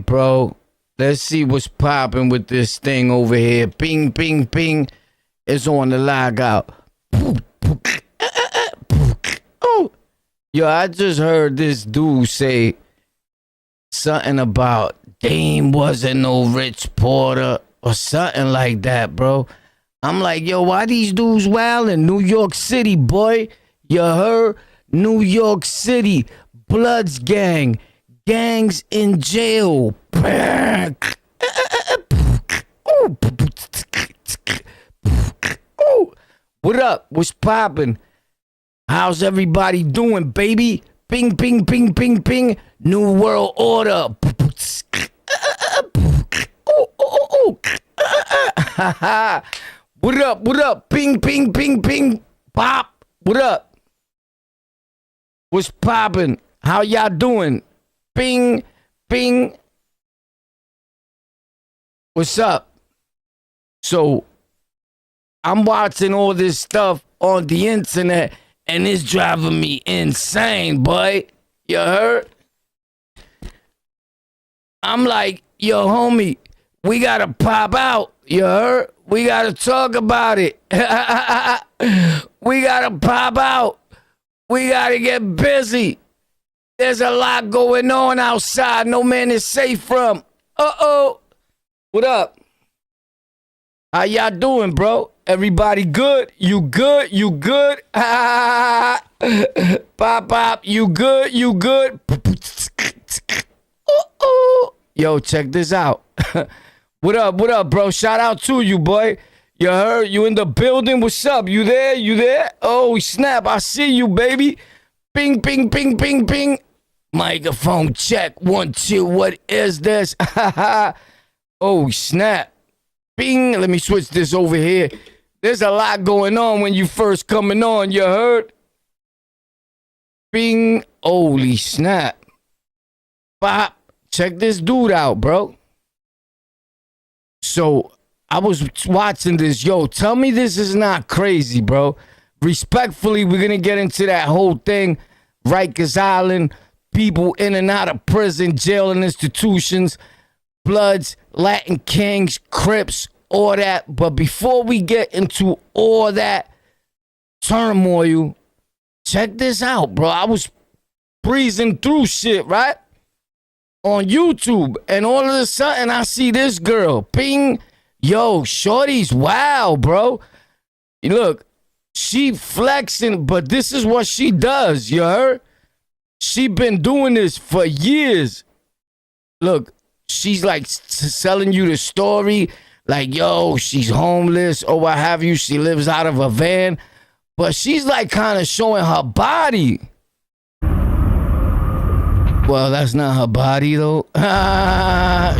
bro. Let's see what's popping with this thing over here. Ping, ping, ping. It's on the lockout. Oh, yo, I just heard this dude say something about Dame wasn't no Rich Porter or something like that, bro. I'm like, yo, why these dudes wild in New York City, boy? You heard? New York City, Bloods gang, gangs in jail. What up? What's poppin'? How's everybody doing, baby? Ping, ping, ping, ping, ping. New World Order. What up? What up? Ping, ping, ping, ping. Pop. What up? What's poppin'? How y'all doing? Ping, ping. What's up? So, I'm watching all this stuff on the internet, and it's driving me insane, boy. You heard? I'm like, yo, homie, we gotta pop out. You heard? We gotta talk about it. We gotta pop out. We gotta get busy. There's a lot going on outside no man is safe from. Uh-oh. What up? How y'all doing, bro? Everybody good? You good? You good? Pop, pop. You good? You good? Yo, check this out. What up? What up, bro? Shout out to you, boy. You heard? You in the building? What's up? You there? You there? Oh, snap. I see you, baby. Ping, ping, ping, ping, ping. Microphone check. 1, 2. What is this? Oh, snap. Bing. Let me switch this over here. There's a lot going on when you first coming on. You heard? Bing. Holy snap. Bop. Check this dude out, bro. So, I was watching this. Yo, tell me this is not crazy, bro. Respectfully, we're going to get into that whole thing. Rikers Island, people in and out of prison, jail and institutions, Bloods, Latin Kings, Crips, all that. But before we get into all that turmoil, check this out, bro. I was breezing through shit, right? On YouTube, and all of a sudden I see this girl. Ping. Yo, shorty's wow, bro. Look, she flexing, but this is what she does, you heard? She been doing this for years. Look, she's like selling you the story, like, yo, she's homeless or what have you. She lives out of a van, but she's like kind of showing her body. Well, that's not her body, though.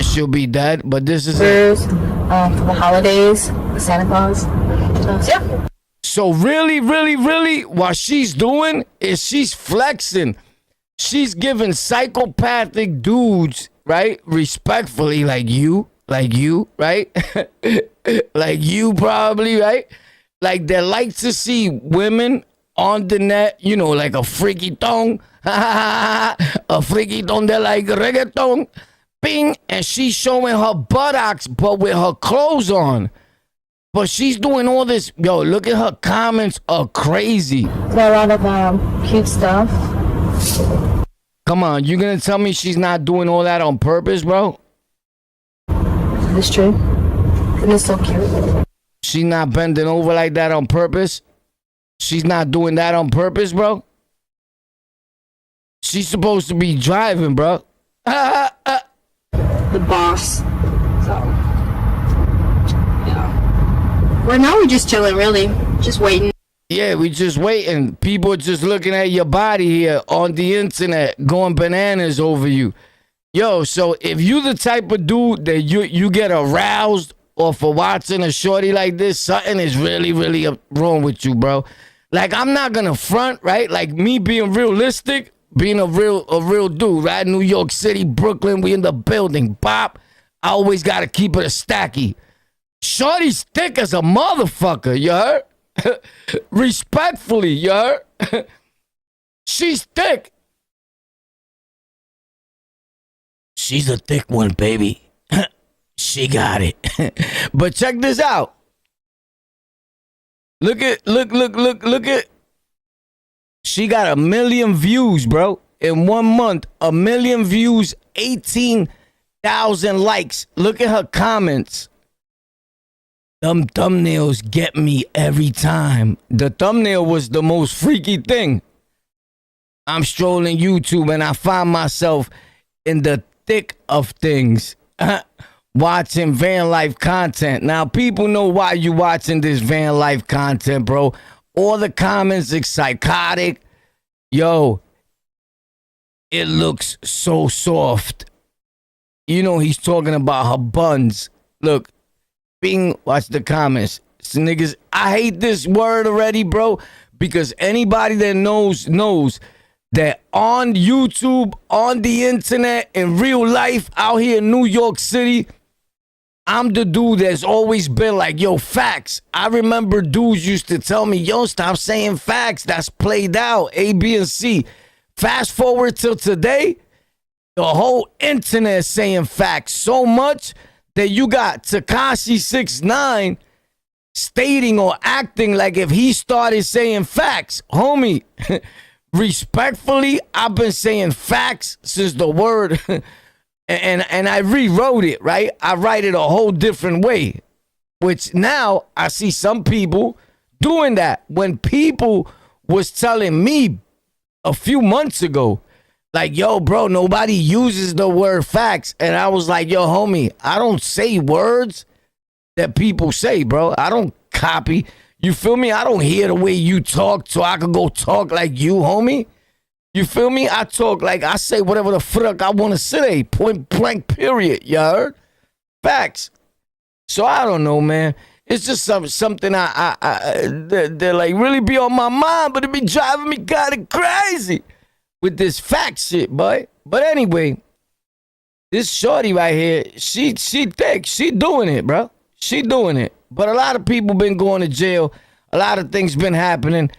She'll be dead, but this is for the holidays, Santa Claus. So, yeah. So really, really, really, what she's doing is she's flexing. She's giving psychopathic dudes, right? Respectfully, like you, right? Like you probably, right? Like they like to see women on the net, you know, like a freaky thong. A freaky thong, they like reggaeton. Bing, and she's showing her buttocks, but with her clothes on. But she's doing all this. Yo, look at her comments are crazy. There's a lot of cute stuff. Come on, you gonna tell me she's not doing all that on purpose, bro? It's true. And it's so cute. She's not bending over like that on purpose? She's not doing that on purpose, bro? She's supposed to be driving, bro. The boss. So, yeah. Right now we're just chilling, really. Just waiting. Yeah, we just waiting. People just looking at your body here on the internet, going bananas over you. Yo, so if you the type of dude that you get aroused off of watching a shorty like this, something is really, really wrong with you, bro. Like, I'm not gonna front, right? Like, me being realistic, being a real dude, right? New York City, Brooklyn, we in the building. Bop. I always gotta keep it a stacky. Shorty's thick as a motherfucker, you heard? Respectfully, you heard? She's thick. she's a thick one, baby. She got it. But check this out. Look at. She got 1 million views, bro. In 1 month, 1 million views, 18,000 likes. Look at her comments. Them thumbnails get me every time. The thumbnail was the most freaky thing. I'm strolling YouTube and I find myself in the thick of things. Watching van life content. Now, people know why you watching this van life content, bro. All the comments are psychotic. Yo, it looks so soft. You know he's talking about her buns. Look, watch the comments. So niggas, I hate this word already, bro, because anybody that knows that on YouTube, on the internet, in real life, out here in New York City, I'm the dude that's always been like, yo, facts. I remember dudes used to tell me, yo, stop saying facts. That's played out, A, B, and C. Fast forward till today, the whole internet is saying facts so much that you got Tekashi 6ix9ine stating or acting like if he started saying facts. Homie, respectfully, I've been saying facts since the word... And I rewrote it, right? I write it a whole different way, which now I see some people doing that. When people was telling me a few months ago, like, yo, bro, nobody uses the word facts. And I was like, yo, homie, I don't say words that people say, bro. I don't copy. You feel me? I don't hear the way you talk so I could go talk like you, homie. You feel me? I talk like I say whatever the fuck I want to say. Point blank, period. You heard? Facts. So I don't know, man. It's just something that like really be on my mind, but it be driving me kind of crazy with this fact shit, boy. But anyway, this shorty right here, she thick. She doing it, bro. She doing it. But a lot of people been going to jail. A lot of things been happening.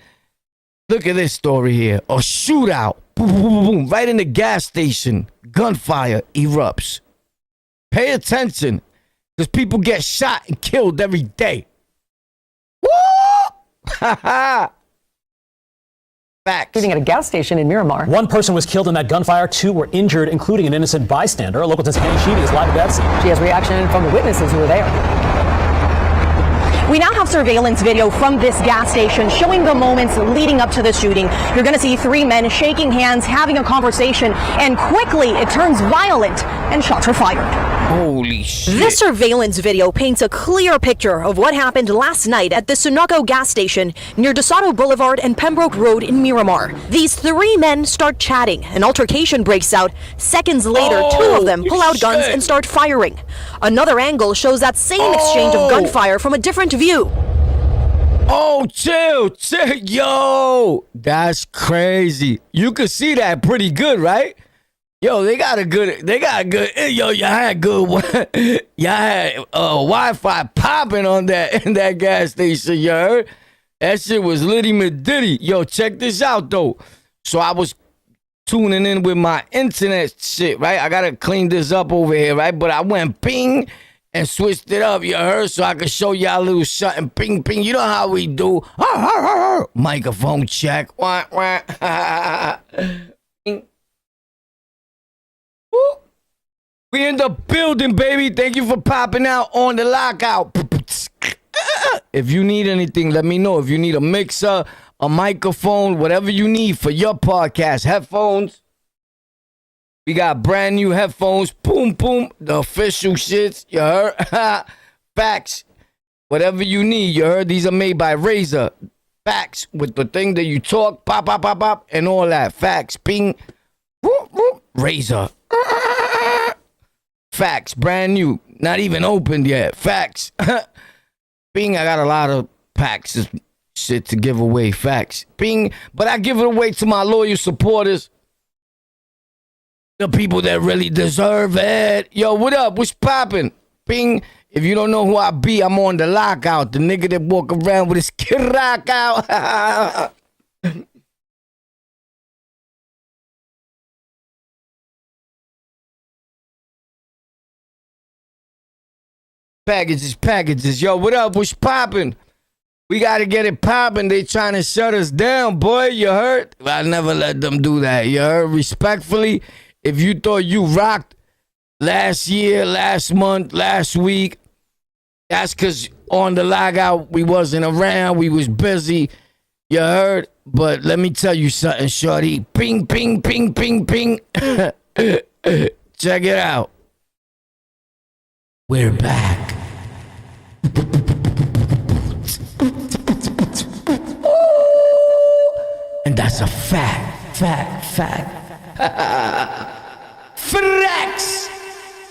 Look at this story here. A shootout. Boom, boom, boom, boom. Right in the gas station. Gunfire erupts. Pay attention. Because people get shot and killed every day. Woo! Ha ha! Facts. Shooting at a gas station in Miramar. One person was killed in that gunfire. 2 were injured, including an innocent bystander. Local 10's Kenny Sheedy is live at that scene. She has reaction from the witnesses who were there. We now have surveillance video from this gas station showing the moments leading up to the shooting. You're going to see 3 men shaking hands, having a conversation, and quickly it turns violent and shots are fired. Holy shit. This surveillance video paints a clear picture of what happened last night at the Sunoco gas station near DeSoto Boulevard and Pembroke Road in Miramar. These 3 men start chatting. An altercation breaks out. Seconds later, 2 of them pull out guns and start firing. Another angle shows that same exchange of gunfire from a different view. Oh, chill. Yo, that's crazy. You could see that pretty good, right? Yo, they got a good, yo, y'all had good, y'all had Wi-Fi popping on that, in that gas station, you heard? That shit was litty maditty. Yo, check this out, though. So I was tuning in with my internet shit, right? I got to clean this up over here, right? But I went ping and switched it up, you heard? So I could show y'all a little shot and ping, ping. You know how we do. Microphone check. Wah, wah. We in the building, baby. Thank you for popping out on the lockout. If you need anything, let me know. If you need a mixer, a microphone, whatever you need for your podcast, headphones. We got brand new headphones. Boom, boom. The official shits. You heard? Facts. Whatever you need. You heard? These are made by Razer. Facts. With the thing that you talk. Pop, pop, pop, pop. And all that. Facts. Ping. Whoop, whoop. Razer. Facts, brand new, not even opened yet. Facts. Bing, I got a lot of packs of shit to give away. Facts. Bing, but I give it away to my loyal supporters. The people that really deserve it. Yo, what up? What's poppin'? Bing, if you don't know who I be, I'm on the lockout. The nigga that walk around with his kid rock out. Packages. Yo, what up? What's poppin'? We gotta get it poppin'. They trying to shut us down, boy. You heard? I never let them do that. You heard? Respectfully, if you thought you rocked last year, last month, last week, that's because on the lockout, we wasn't around. We was busy. You heard? But let me tell you something, shorty. Ping, ping, ping, ping, ping. Check it out. We're back. And that's a fact. Facts.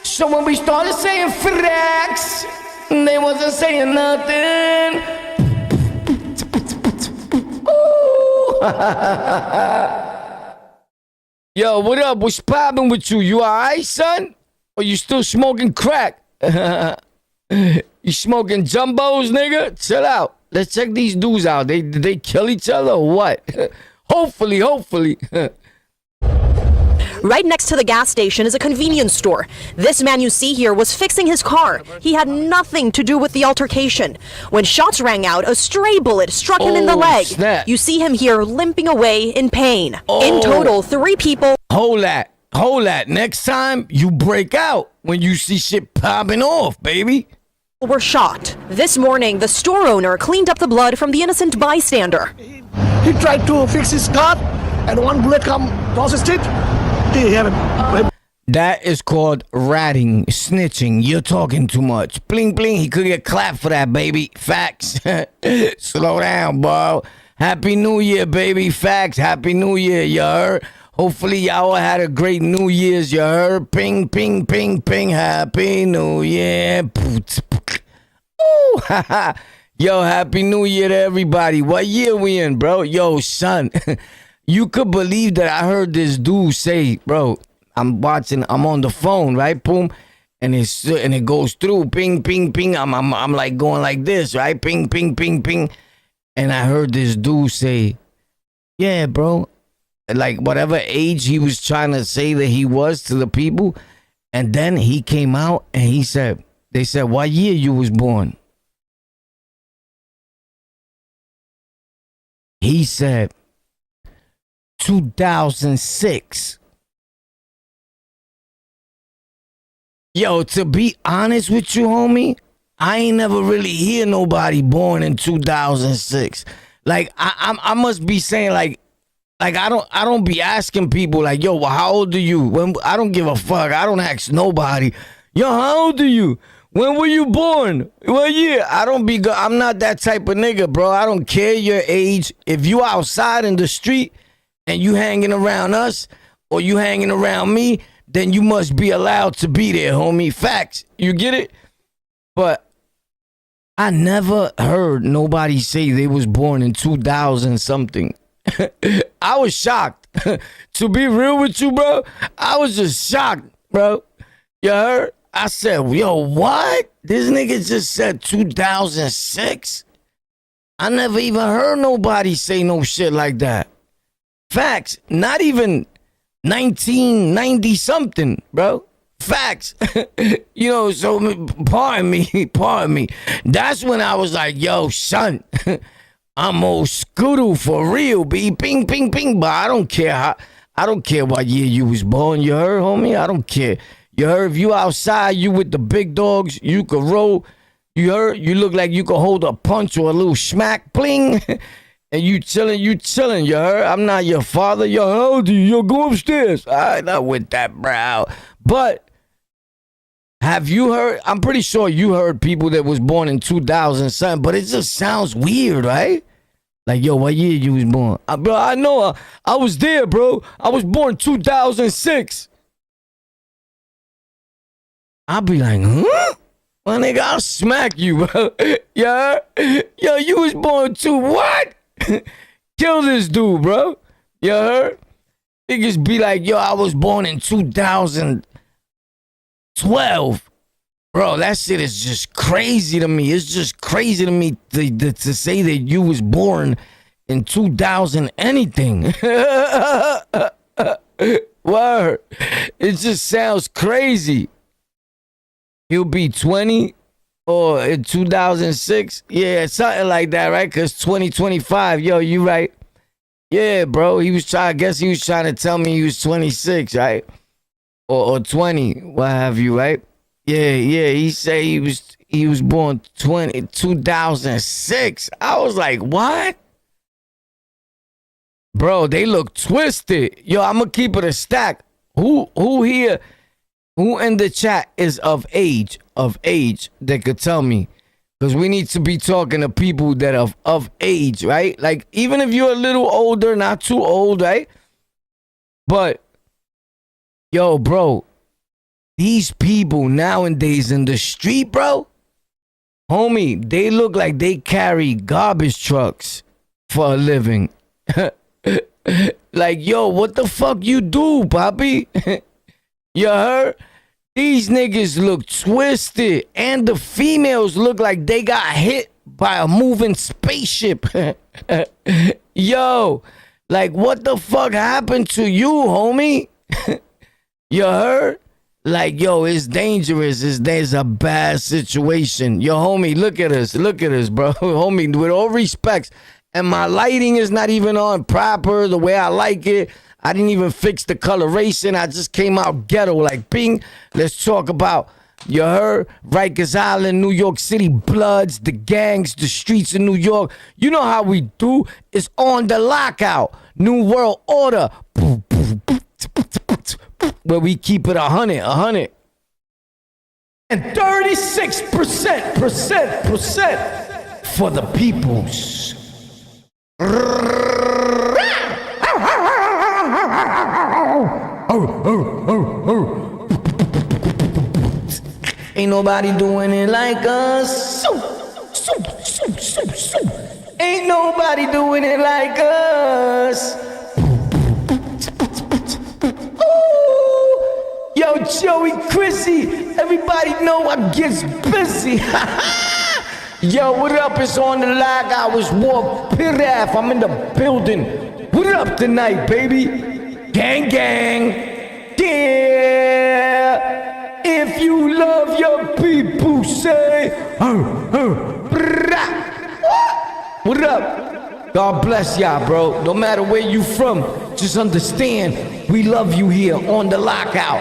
So when we started saying facts, they wasn't saying nothing. Yo, what up? What's poppin' with you? You alright, son? Or you still smoking crack? You smoking jumbos, nigga? Chill out. Let's check these dudes out. Did they kill each other or what? Hopefully. Right next to the gas station is a convenience store. This man you see here was fixing his car. He had nothing to do with the altercation. When shots rang out, a stray bullet struck him in the leg. Snap. You see him here limping away in pain. In total, 3 people. Hold that. Next time, you break out when you see shit popping off, baby. Were shot. This morning, the store owner cleaned up the blood from the innocent bystander. He tried to fix his car, and one bullet come across the street. He had a... That is called ratting, snitching. You're talking too much. Bling, bling. He could get clapped for that, baby. Facts. Slow down, bro. Happy New Year, baby. Facts. Happy New Year, you heard? Hopefully, y'all had a great New Year's, you heard? Ping, ping, ping, ping. Happy New Year. Ooh, yo, Happy New Year to everybody. What year we in, bro? Yo, son, you could believe that I heard this dude say, bro, I'm on the phone, right? Boom. And it goes through, ping, ping, ping. I'm like going like this, right? Ping, ping, ping, ping. And I heard this dude say, yeah, bro. Like whatever age he was trying to say that he was to the people. And then he came out and they said, what year you was born? He said, 2006. Yo, to be honest with you, homie, I ain't never really hear nobody born in 2006. Like, I must be saying, like I don't be asking people like, yo, well, how old are you? I don't give a fuck. I don't ask nobody. Yo, how old are you? When were you born? What year? I'm not that type of nigga, bro. I don't care your age. If you outside in the street and you hanging around us or you hanging around me, then you must be allowed to be there, homie. Facts. You get it? But I never heard nobody say they was born in 2000 something. I was shocked. To be real with you, bro, I was just shocked, bro. You heard? I said, yo, what? This nigga just said 2006? I never even heard nobody say no shit like that. Facts. Not even 1990 something, bro. Facts. You know, so pardon me. That's when I was like, yo, son, I'm old Scooter for real, B. Ping, ping, ping. But I don't care what year you was born. You heard, homie? I don't care. You heard? If you outside, you with the big dogs, you could roll. You heard? You look like you could hold a punch or a little smack, bling. And you chilling. You heard? I'm not your father. Yo, how old are you? Yo, go upstairs. All right, not with that, bro. But have you heard? I'm pretty sure you heard people that was born in 2000 something, but it just sounds weird, right? Like, yo, what year you was born? Bro, I know. I was there, bro. I was born 2006. I'll be like, huh? My nigga, I'll smack you, bro. Yeah? Yo, you was born to what? Kill this dude, bro. You heard? Niggas be like, yo, I was born in 2012. Bro, that shit is just crazy to me. It's just crazy to me to say that you was born in 2000 anything. Word. It just sounds crazy. He'll be 20 Or in 2006? Yeah, something like that, right? Because 2025, yo, you right. Yeah, bro. I guess he was trying to tell me he was 26, right? Or 20, what have you, right? Yeah. He said he was born 2006. I was like, what? Bro, they look twisted. Yo, I'm gonna keep it a stack. Who here, who in the chat is of age that could tell me? Because we need to be talking to people that are of age, right? Like, even if you're a little older, not too old, right? But, yo, bro, these people nowadays in the street, bro, homie, they look like they carry garbage trucks for a living. Like, yo, what the fuck you do, Poppy? You heard? These niggas look twisted, and the females look like they got hit by a moving spaceship. Yo, like, what the fuck happened to you, homie? You heard? Like, yo, it's dangerous. There's a bad situation. Yo, homie, look at us, bro. Homie, with all respects, and my lighting is not even on proper the way I like it. I didn't even fix the coloration. I just came out ghetto like bing. Let's talk about, you heard, Rikers Island, New York City, Bloods, the gangs, the streets of New York. You know how we do. It's on the lockout. New World Order. Where we keep it 100. And 36% for the peoples. Ain't nobody doing it like us. Ain't nobody doing it like us. Ooh. Yo, Joey Chrissy, everybody know I gets busy. Yo, what up? It's on the lockout. It's War Piraf. I'm in the building. What up tonight, baby? Gang, yeah. If you love your people, say, what up? God bless y'all, bro. No matter where you from, just understand we love you here on the lockout.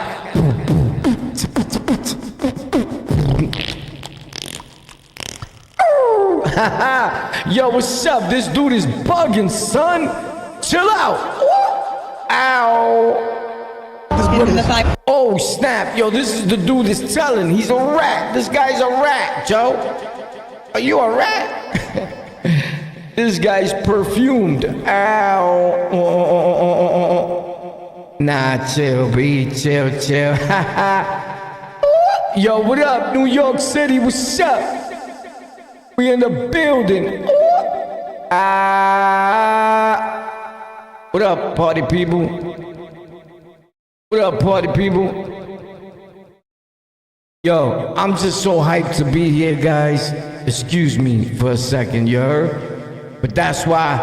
Yo, what's up? This dude is bugging, son. Chill out. Ow. Oh, snap. Yo, this is the dude that's telling. He's a rat. This guy's a rat, Joe. Are you a rat? This guy's perfumed. Ow. Nah, chill, B. Chill. Yo, what up, New York City? What's up? We in the building. What up, party people? What up, party people? Yo, I'm just so hyped to be here, guys. Excuse me for a second, you heard? But that's why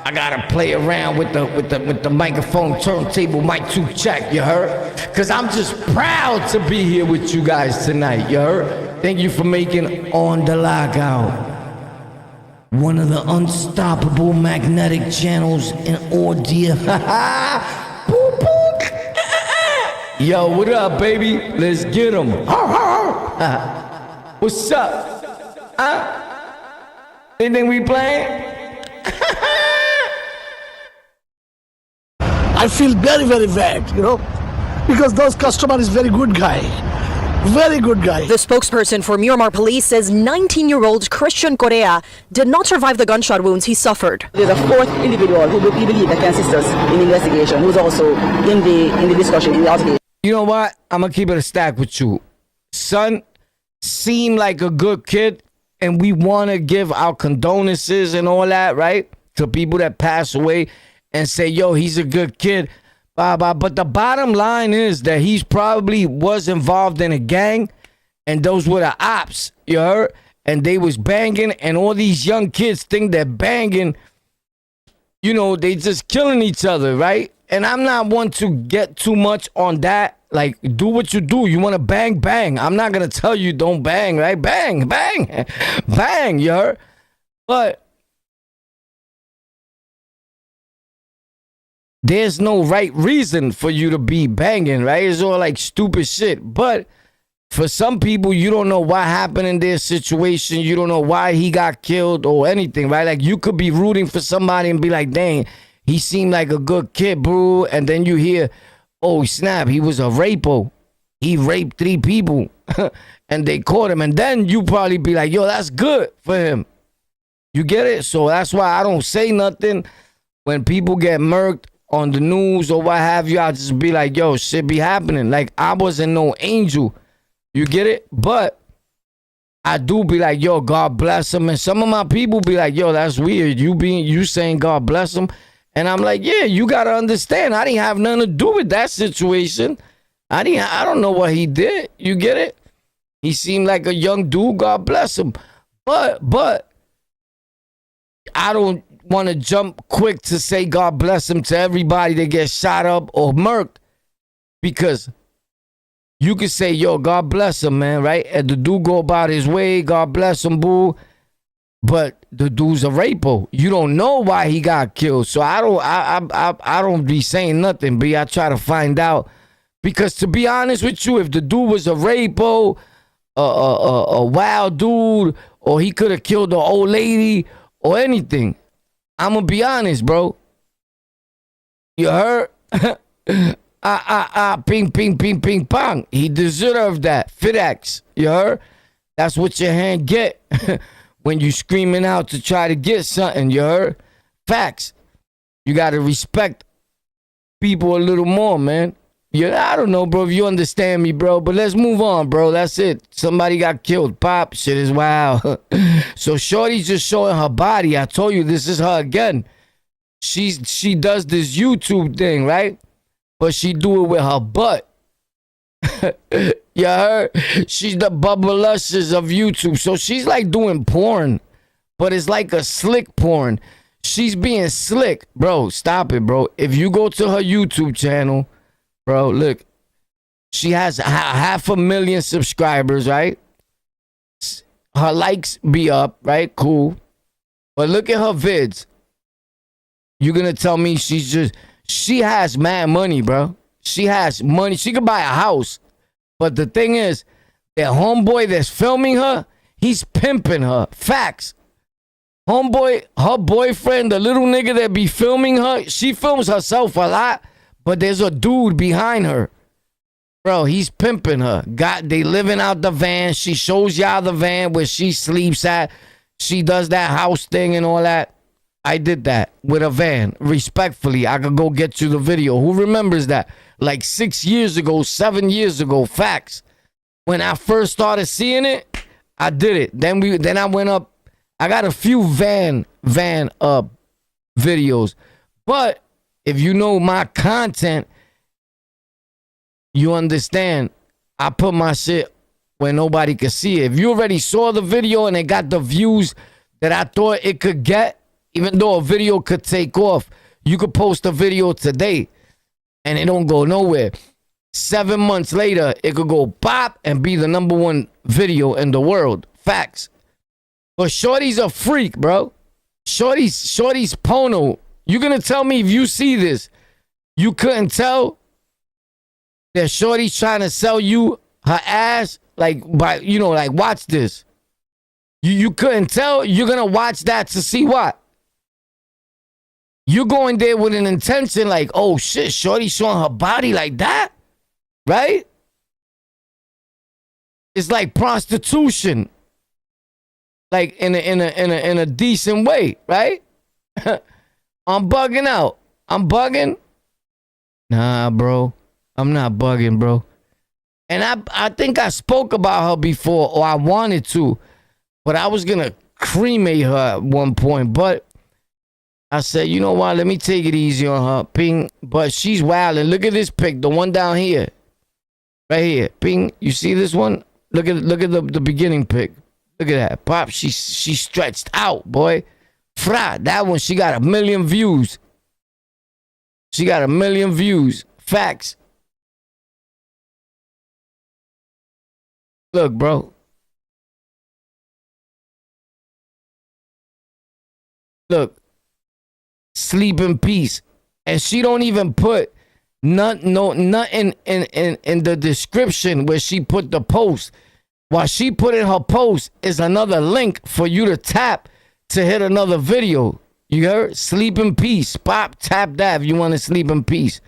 I gotta play around with the microphone turntable, mic 2 check, you heard? Cause I'm just proud to be here with you guys tonight, you heard? Thank you for making On the Lockout one of the unstoppable magnetic channels in audio. Yo, what up, baby? Let's get 'em. What's up? Anything we playing? I feel very, very bad, because those customer is very good guy. Very good guy. The spokesperson for Miramar Police says 19-year-old Christian Correa did not survive the gunshot wounds he suffered. There's a fourth individual who we believe that can assist us in the investigation, who's also in the discussion, in the altercation. You know what? I'm going to keep it a stack with you. Son seemed like a good kid, and we want to give our condolences and all that, right? To people that pass away and say, yo, he's a good kid. But the bottom line is that he's probably was involved in a gang, and those were the ops, you heard? And they was banging, and all these young kids think that banging you know, they just killing each other, right? And I'm not one to get too much on that. Like, do what you do. You want to bang, bang. I'm not going to tell you don't bang, right? Bang, bang, bang, you heard? But there's no right reason for you to be banging, right? It's all like stupid shit. But for some people, you don't know what happened in their situation. You don't know why he got killed or anything, right? Like, you could be rooting for somebody and be like, dang, he seemed like a good kid, bro. And then you hear, oh, snap, he was a rapo. He raped 3 people. And they caught him. And then you probably be like, yo, that's good for him. You get it? So that's why I don't say nothing when people get murked on the news or what have you. I just be like, yo, shit be happening. Like, I wasn't no angel. You get it? But I do be like, yo, God bless him. And some of my people be like, yo, that's weird. You saying God bless him. And I'm like, yeah, you got to understand. I didn't have nothing to do with that situation. I don't know what he did. You get it? He seemed like a young dude. God bless him. But I don't want to jump quick to say God bless him to everybody that gets shot up or murked, because you could say, yo, God bless him, man, right? And the dude go about his way, God bless him, boo. But the dude's a rapo. You don't know why he got killed. So I don't be saying nothing, B. I try to find out. Because to be honest with you, if the dude was a rapo, a wild dude, or he could have killed an old lady or anything, I'm going to be honest, bro. You heard? Ping, ping, ping, ping, pong. He deserved that. FitX. You heard? That's what your hand get when you screaming out to try to get something. You heard? Facts. You got to respect people a little more, man. Yeah, I don't know, bro, if you understand me, bro. But let's move on, bro. That's it. Somebody got killed. Pop. Shit is wild. So Shorty's just showing her body. I told you this is her again. She does this YouTube thing, right? But she do it with her butt. You heard? She's the Bubba Luscious of YouTube. So she's like doing porn, but it's like a slick porn. She's being slick. Bro, stop it, bro. If you go to her YouTube channel, bro, look. She has 500,000 subscribers, right? Her likes be up, right? Cool. But look at her vids. You're going to tell me she has mad money, bro. She has money. She could buy a house. But the thing is, that homeboy that's filming her, he's pimping her. Facts. Homeboy, her boyfriend, the little nigga that be filming her, she films herself a lot, but there's a dude behind her. Bro, he's pimping her. They living out the van. She shows y'all the van where she sleeps at. She does that house thing and all that. I did that with a van. Respectfully, I could go get you the video. Who remembers that? Like 6 years ago, 7 years ago. Facts. When I first started seeing it, I did it. Then I went up. I got a few van videos. But if you know my content, you understand. I put my shit where nobody could see it. If you already saw the video and it got the views that I thought it could get, even though a video could take off, you could post a video today and it don't go nowhere. 7 months later, it could go pop and be the #1 video in the world. Facts. But Shorty's a freak, bro. Shorty's pono. You gonna tell me if you see this, you couldn't tell that Shorty's trying to sell you her ass? Like, watch this. You couldn't tell? You're gonna watch that to see what? You're going there with an intention like, oh shit, Shorty showing her body like that, right? It's like prostitution, like in a decent way, right? I'm bugging out. I'm bugging. Nah, bro, I'm not bugging, bro. And I think I spoke about her before, or I wanted to, but I was gonna cremate her at one point, but I said, you know what? Let me take it easy on her. Ping. But she's wild. And look at this pic. The one down here. Right here. Ping. You see this one? Look at the beginning pic. Look at that. Pop, she's stretched out, boy. Fra, that one, she got 1 million views. She got 1 million views. Facts. Look, bro. Look. Sleep in peace. And she don't even put nothing in the description where she put the post. What she put in her post is another link for you to tap to hit another video. You heard? Sleep in peace. Pop, tap that if you want to sleep in peace.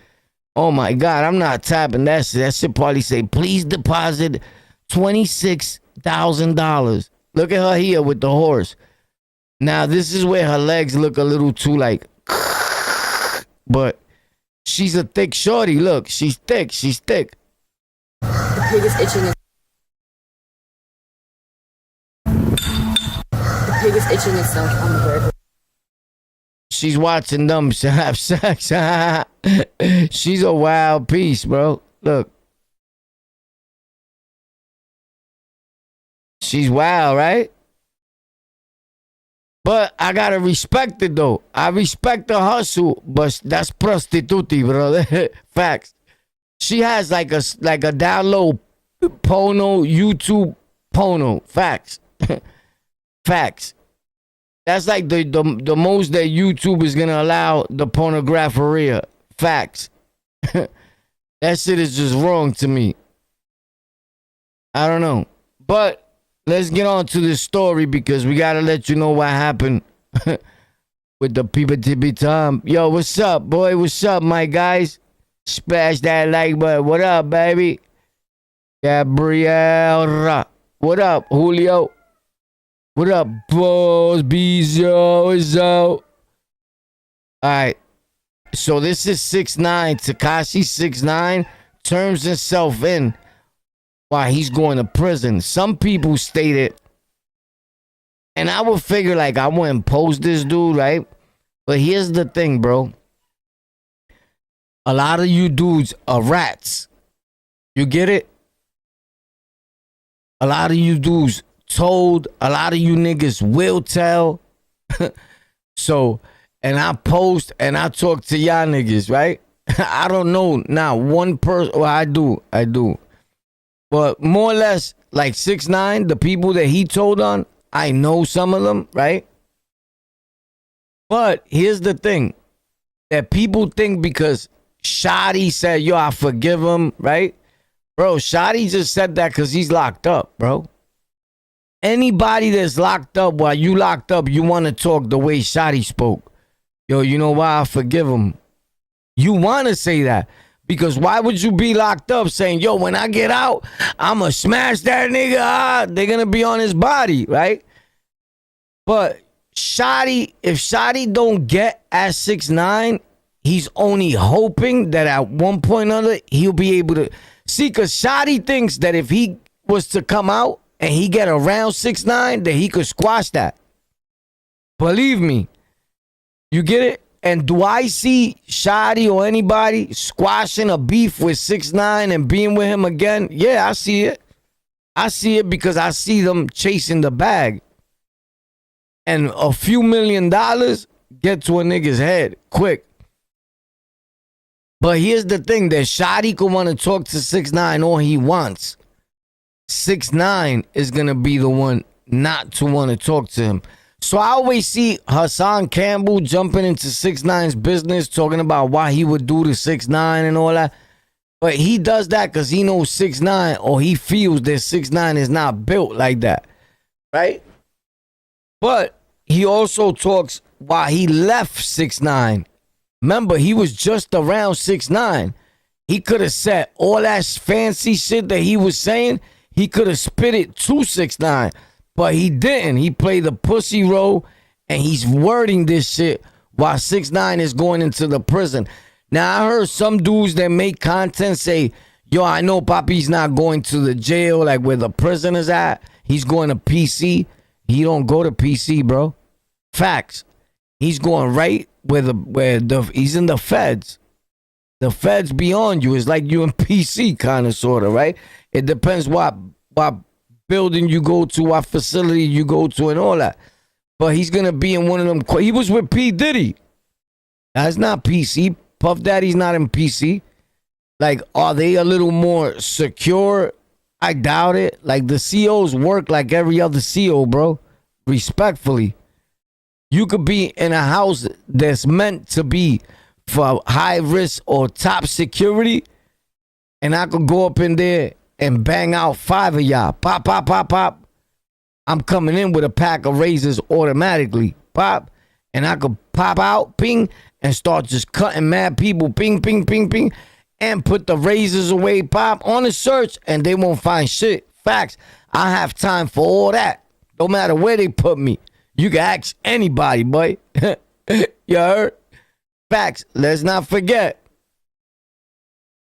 Oh my God, I'm not tapping that shit. That shit probably say, please deposit $26,000. Look at her here with the horse. Now, this is where her legs look a little too like, but she's a thick shorty. Look, she's thick. She's thick. The pig is itching. The pig is itching itself on the bird. She's watching them have sex. She's a wild piece, bro. Look. She's wild, right? But I gotta respect it though. I respect the hustle, but that's prostituti, brother. Facts. She has like a download porno, YouTube porno. Facts. Facts. That's like the most that YouTube is gonna allow the pornographeria. Facts. That shit is just wrong to me. I don't know. But let's get on to this story because we gotta let you know what happened with the people to be time. Yo, what's up, boy? What's up, my guys? Smash that like button. What up, baby? Gabrielle. What up, Julio? What up, boss? Bizo? What's up? Alright. So this is 6ix9ine. Tekashi 6ix9ine turns himself in while he's going to prison. Some people stated, and I would figure like I wouldn't post this dude, right? But here's the thing, bro. A lot of you dudes are rats. You get it? A lot of you dudes told. A lot of you niggas will tell. So, and I post and I talk to y'all niggas, right? I don't know now one person. Well, I do. But more or less, like 6ix9ine, the people that he told on, I know some of them, right? But here's the thing. That people think because Shotty said, yo, I forgive him, right? Bro, Shotty just said that because he's locked up, bro. Anybody that's locked up while you locked up, you want to talk the way Shotty spoke. Yo, you know why? I forgive him. You want to say that. Because why would you be locked up saying, yo, when I get out, I'm going to smash that nigga. They're going to be on his body, right? But Shotty, if Shotty don't get at 6ix9ine, he's only hoping that at one point or another, he'll be able to. See, because Shotty thinks that if he was to come out and he get around 6ix9ine, that he could squash that. Believe me. You get it? And do I see Shotty or anybody squashing a beef with 6ix9ine and being with him again? Yeah, I see it. I see it because I see them chasing the bag. And a few $1 million get to a nigga's head quick. But here's the thing, that Shotty could want to talk to 6ix9ine all he wants. 6ix9ine is going to be the one not to want to talk to him. So I always see Hassan Campbell jumping into 6ix9ine's business, talking about why he would do to 6ix9ine and all that. But he does that because he knows 6ix9ine, or he feels that 6ix9ine is not built like that. Right? But he also talks why he left 6ix9ine. Remember, he was just around 6ix9ine. He could have said all that fancy shit that he was saying. He could have spit it to 6ix9ine. But he didn't. He played the pussy role, and he's wording this shit while 6ix9ine is going into the prison. Now, I heard some dudes that make content say, yo, I know Papi's not going to the jail, like where the prison is at. He's going to PC. He don't go to PC, bro. Facts. He's going right where he's in the feds. The feds beyond you. It's like you in PC, kind of, sort of, right? It depends what building you go to, what facility you go to, and all that. but he's gonna be in one of them. He was with P. Diddy. That's not PC. Puff Daddy's not in PC. Like, are they a little more secure? I doubt it. Like, the COs work like every other CO, bro. Respectfully. You could be in a house that's meant to be for high risk or top security, and I could go up in there and bang out 5 of y'all. Pop, pop, pop, pop. I'm coming in with a pack of razors automatically. Pop. And I could pop out, ping, and start just cutting mad people. Ping, ping, ping, ping. And put the razors away, pop, on the search, and they won't find shit. Facts. I have time for all that. No matter where they put me. You can ask anybody, boy. You heard? Facts. Let's not forget.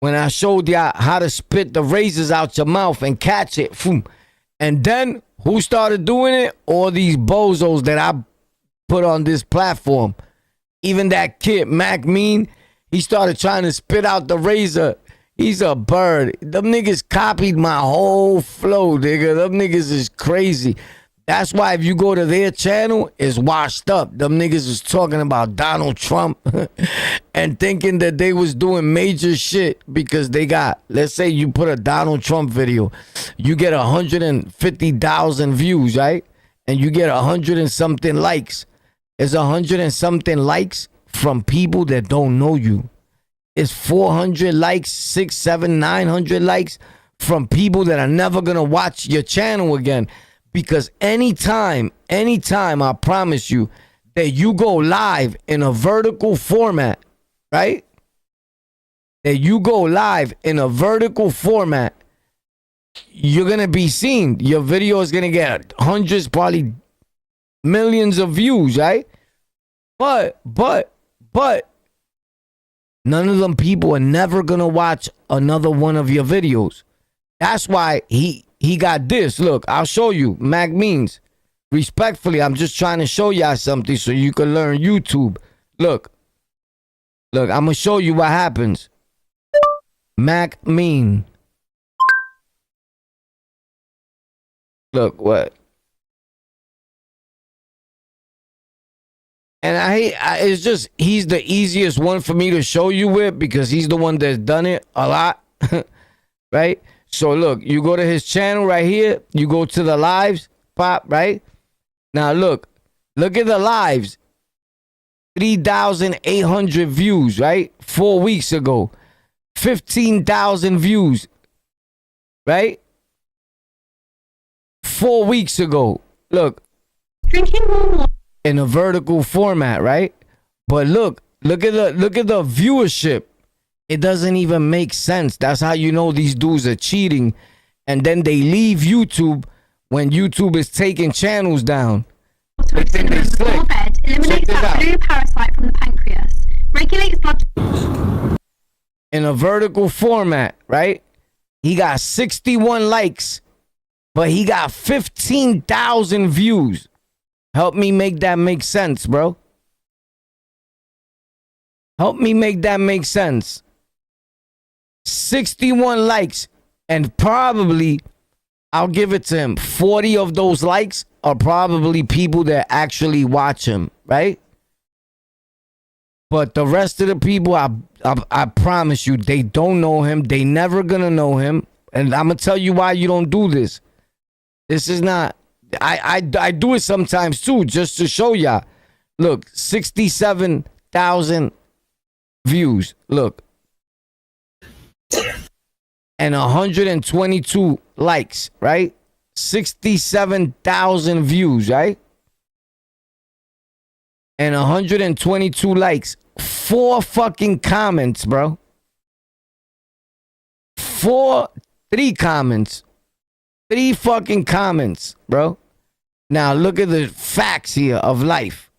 When I showed y'all how to spit the razors out your mouth and catch it. And then, who started doing it? All these bozos that I put on this platform. Even that kid, Mac Mean, he started trying to spit out the razor. He's a bird. Them niggas copied my whole flow, nigga. Them niggas is crazy. That's why if you go to their channel, it's washed up. Them niggas is talking about Donald Trump and thinking that they was doing major shit because they got, let's say you put a Donald Trump video, you get 150,000 views, right? And you get 100 and something likes. It's 100 and something likes from people that don't know you. It's 400 likes, 600, 700, 900 likes from people that are never gonna watch your channel again. Because anytime, I promise you, that you go live in a vertical format, right? That you go live in a vertical format, you're gonna be seen. Your video is gonna get hundreds, probably millions of views, right? But none of them people are never gonna watch another one of your videos. That's why he got this. Look, I'll show you. Mac Means. Respectfully, I'm just trying to show y'all something so you can learn YouTube. Look, I'm gonna show you what happens. Mac Mean. Look, what? And it's just, he's the easiest one for me to show you with because he's the one that's done it a lot. Right? So look, you go to his channel right here. You go to the lives, pop, right? Now look at the lives. 3,800 views, right? 4 weeks ago. 15,000 views, right? 4 weeks ago. Look. In a vertical format, right? But look at the viewership. It doesn't even make sense. That's how you know these dudes are cheating. And then they leave YouTube when YouTube is taking channels down. They think they slick. Eliminates that blue parasite from the pancreas. Regulates blood. In a vertical format, right? He got 61 likes, but he got 15,000 views. Help me make that make sense, bro. Help me make that make sense. 61 likes, and probably, I'll give it to him, 40 of those likes are probably people that actually watch him, right? But the rest of the people, I promise you, they don't know him. They never gonna know him. And I'm gonna tell you why you don't do this. This is not, I do it sometimes too, just to show y'all. Look, 67,000 views. Look. And 122 likes, right? 67,000 views, right? And 122 likes. 4 fucking comments, bro. 3 comments. 3 fucking comments, bro. Now look at the facts here of life.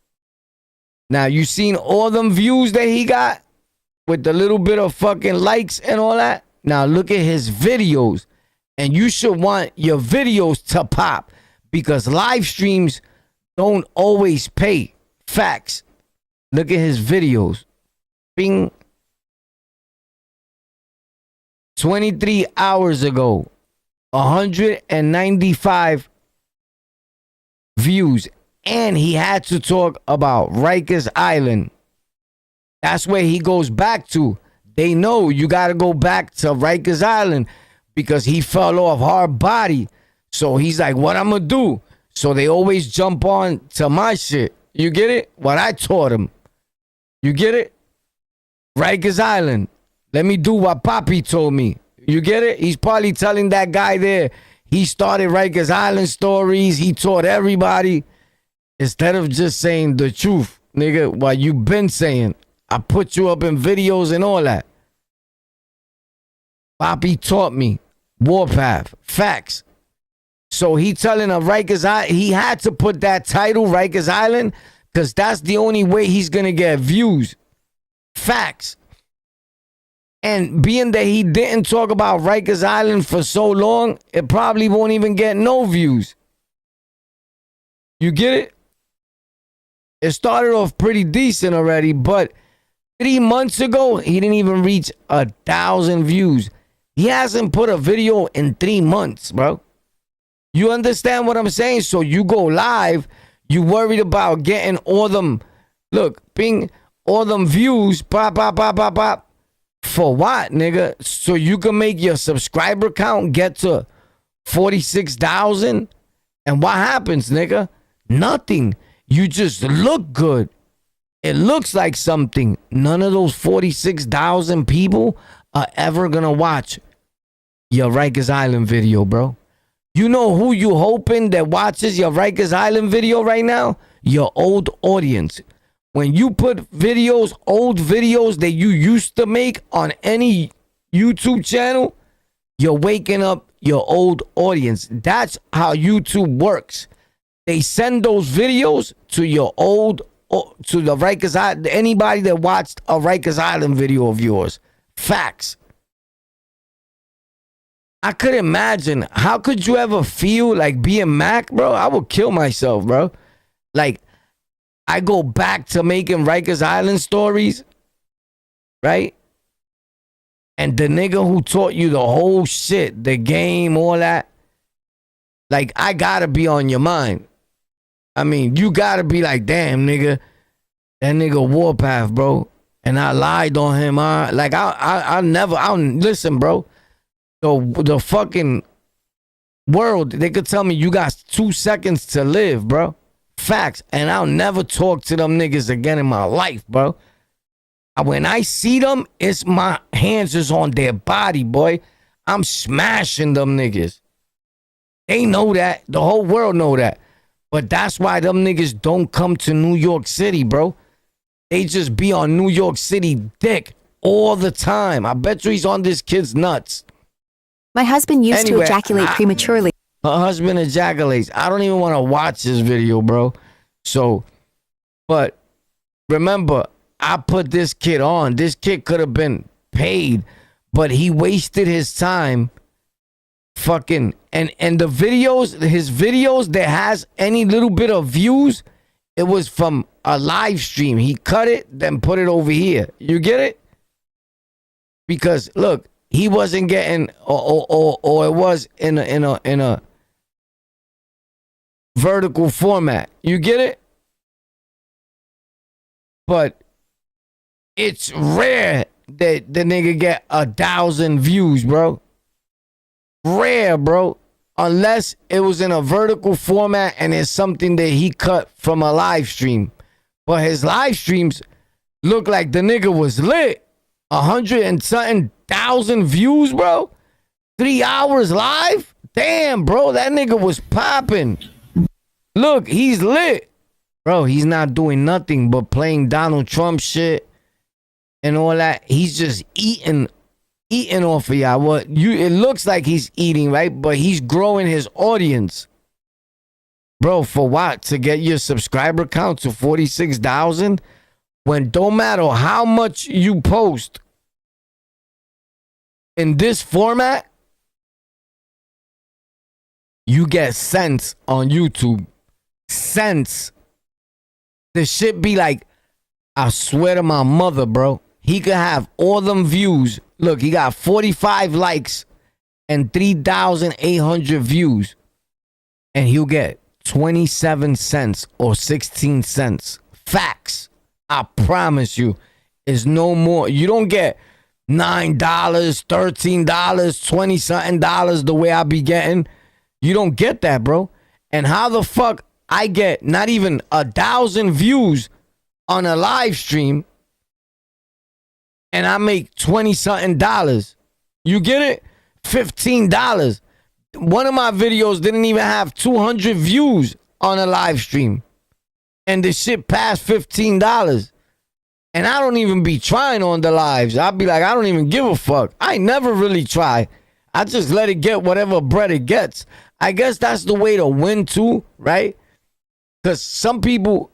Now you seen all them views that he got with the little bit of fucking likes and all that. Now look at his videos, and you should want your videos to pop because live streams don't always pay. Facts. Look at his videos. Bing. 23 hours ago, 195 views, And he had to talk about Rikers Island. That's where he goes back to. They know you got to go back to Rikers Island because he fell off hard body. So he's like, what I'm going to do? So they always jump on to my shit. You get it? What I taught him. You get it? Rikers Island. Let me do what Papi told me. You get it? He's probably telling that guy there, he started Rikers Island stories. He taught everybody. Instead of just saying the truth, nigga, what you been saying. I put you up in videos and all that. Papi taught me. Warpath. Facts. So he telling a Rikers Island, he had to put that title, Rikers Island, because that's the only way he's going to get views. Facts. And being that he didn't talk about Rikers Island for so long, it probably won't even get no views. You get it? It started off pretty decent already, but 3 months ago, he didn't even reach 1,000 views. He hasn't put a video in 3 months, bro. You understand what I'm saying? So you go live, you worried about getting all them, look, ping, all them views, pop. For what, nigga? So you can make your subscriber count get to 46,000? And what happens, nigga? Nothing. You just look good. It looks like something. None of those 46,000 people are ever gonna watch your Rikers Island video, bro. You know who you hoping that watches your Rikers Island video right now? Your old audience. When you put videos, old videos that you used to make on any YouTube channel, you're waking up your old audience. That's how YouTube works. They send those videos to your old, to the Rikers Island, anybody that watched a Rikers Island video of yours. Facts. I could imagine. How could you ever feel like being Mac, bro? I would kill myself, bro. Like, I go back to making Rikers Island stories, right? And the nigga who taught you the whole shit, the game, all that, like, I gotta be on your mind. I mean, you gotta be like, damn, nigga, that nigga Warpath, bro. And I lied on him. Listen, bro. The fucking world, they could tell me you got 2 seconds to live, bro. Facts. And I'll never talk to them niggas again in my life, bro. When I see them, it's my hands is on their body, boy. I'm smashing them niggas. They know that. The whole world know that. But that's why them niggas don't come to New York City, bro. They just be on New York City dick all the time. I bet you he's on this kid's nuts. My husband used to ejaculate prematurely. Her husband ejaculates. I don't even want to watch this video, bro. So, but remember, I put this kid on. This kid could have been paid, but he wasted his time fucking, and the videos, his videos that has any little bit of views, it was from a live stream. He cut it, then put it over here. You get it? Because look, he wasn't getting, or it was in a vertical format. You get it? But it's rare that the nigga get 1,000 views, bro. Rare, bro. Unless it was in a vertical format and it's something that he cut from a live stream. But his live streams look like the nigga was lit. 100 and something thousand views, bro. 3 hours live. Damn, bro. That nigga was popping. Look, he's lit. Bro, he's not doing nothing but playing Donald Trump shit and all that. He's just eating off of y'all. It looks like he's eating, right? But he's growing his audience. Bro, for what? To get your subscriber count to 46,000? When don't matter how much you post in this format, you get cents on YouTube. Cents. The shit be like, I swear to my mother, bro. He could have all them views. Look, he got 45 likes and 3,800 views. And he'll get 27 cents or 16 cents. Facts. I promise you. Is no more. You don't get $9, $13, 20 something dollars the way I be getting. You don't get that, bro. And how the fuck I get not even 1,000 views on a live stream and I make 20 something dollars? You get it? $15. One of my videos didn't even have 200 views on a live stream. And the shit passed $15. And I don't even be trying on the lives. I'll be like, I don't even give a fuck. I never really try. I just let it get whatever bread it gets. I guess that's the way to win too, right? Because some people,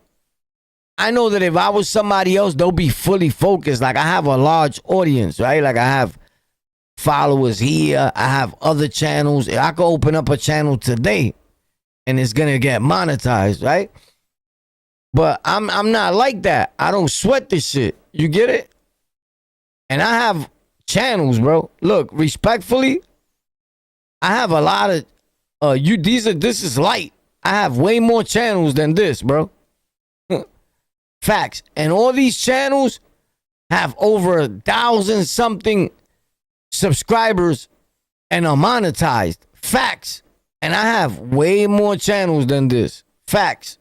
I know that if I was somebody else, they'll be fully focused. Like I have a large audience, right? Like I have followers here. I have other channels. I could open up a channel today and it's going to get monetized, right? But I'm not like that. I don't sweat this shit. You get it? And I have channels, bro. Look, respectfully, I have a lot of this is light. I have way more channels than this, bro. Facts. And all these channels have over 1,000 something subscribers and are monetized. Facts. And I have way more channels than this. Facts.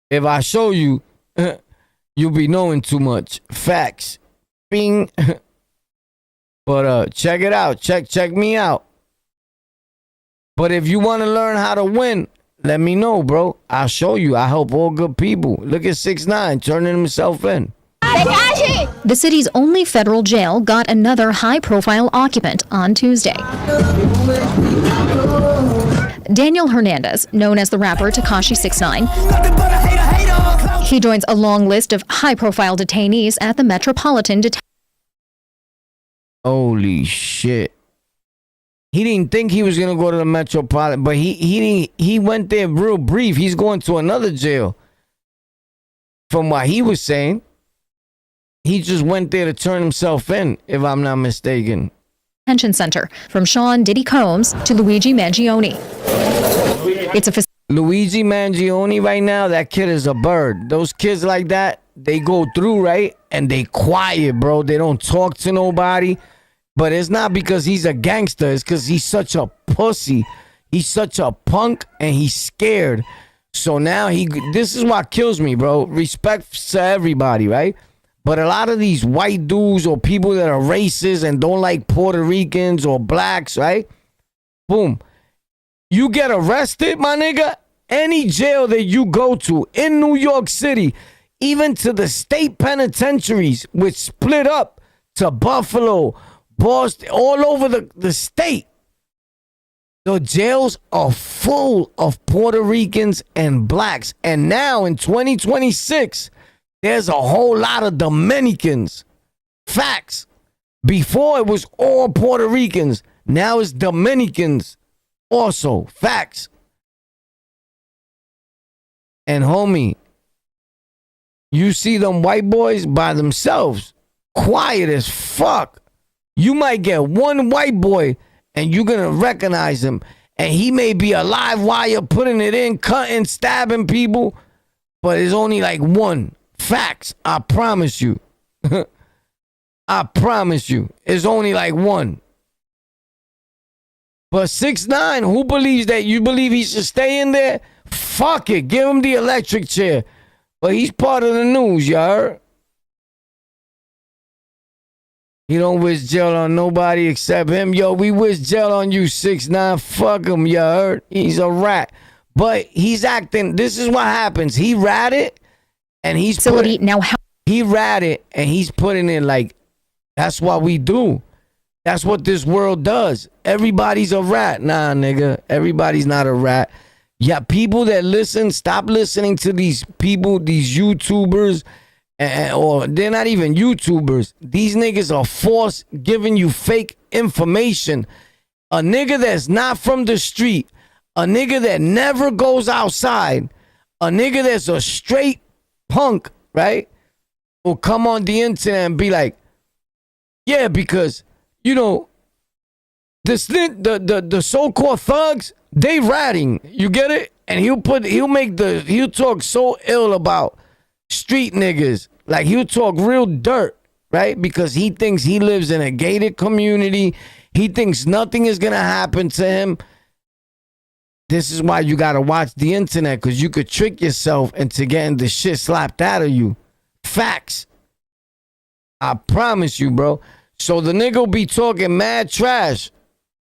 If I show you, you'll be knowing too much. Facts. Bing. But check it out. Check me out. But if you want to learn how to win, let me know, bro. I'll show you. I help all good people. Look at 6ix9ine turning himself in. The city's only federal jail got another high-profile occupant on Tuesday. Daniel Hernandez, known as the rapper Tekashi 6ix9ine, he joins a long list of high-profile detainees at the Metropolitan Detention. Holy shit. He didn't think he was going to go to the Metropolitan, but he went there real brief. He's going to another jail. From what he was saying, he just went there to turn himself in, if I'm not mistaken. Detention Center, from Sean Diddy Combs to Luigi Mangione. It's a Luigi Mangione right now, that kid is a bird. Those kids like that, they go through, right? And they quiet, bro. They don't talk to nobody. But it's not because he's a gangster. It's because he's such a pussy. He's such a punk and he's scared. So now this is what kills me, bro. Respect to everybody, right? But a lot of these white dudes or people that are racist and don't like Puerto Ricans or blacks, right? Boom. You get arrested, my nigga. Any jail that you go to in New York City, even to the state penitentiaries, which split up to Buffalo, Boston, all over the state. The jails are full of Puerto Ricans and blacks. And now in 2026, there's a whole lot of Dominicans. Facts. Before it was all Puerto Ricans. Now it's Dominicans also. Facts. And homie, you see them white boys by themselves, quiet as fuck. You might get one white boy and you're going to recognize him. And he may be a live wire putting it in, cutting, stabbing people. But it's only like one. Facts. I promise you. I promise you. It's only like one. But 6ix9ine, who believes that? You believe he should stay in there? Fuck it. Give him the electric chair. But he's part of the news, you heard? He don't wish jail on nobody except him. Yo, we wish jail on you, 6ix9ine. Fuck him, you heard? He's a rat. But he's acting, this is what happens. He ratted and he's he ratted and he's putting it like, that's what we do. That's what this world does. Everybody's a rat. Nah, nigga. Everybody's not a rat. Yeah, people that listen, stop listening to these people, these YouTubers, or they're not even YouTubers. These niggas are forced giving you fake information. A nigga that's not from the street, a nigga that never goes outside, a nigga that's a straight punk, right? Will come on the internet and be like, yeah, because, you know, the so-called thugs, they ratting. You get it? And he'll talk so ill about street niggas. Like he'll talk real dirt, right? Because he thinks he lives in a gated community. He thinks nothing is gonna happen to him. This is why you gotta watch the internet, because you could trick yourself into getting the shit slapped out of you. Facts. I promise you, bro. So the nigga will be talking mad trash,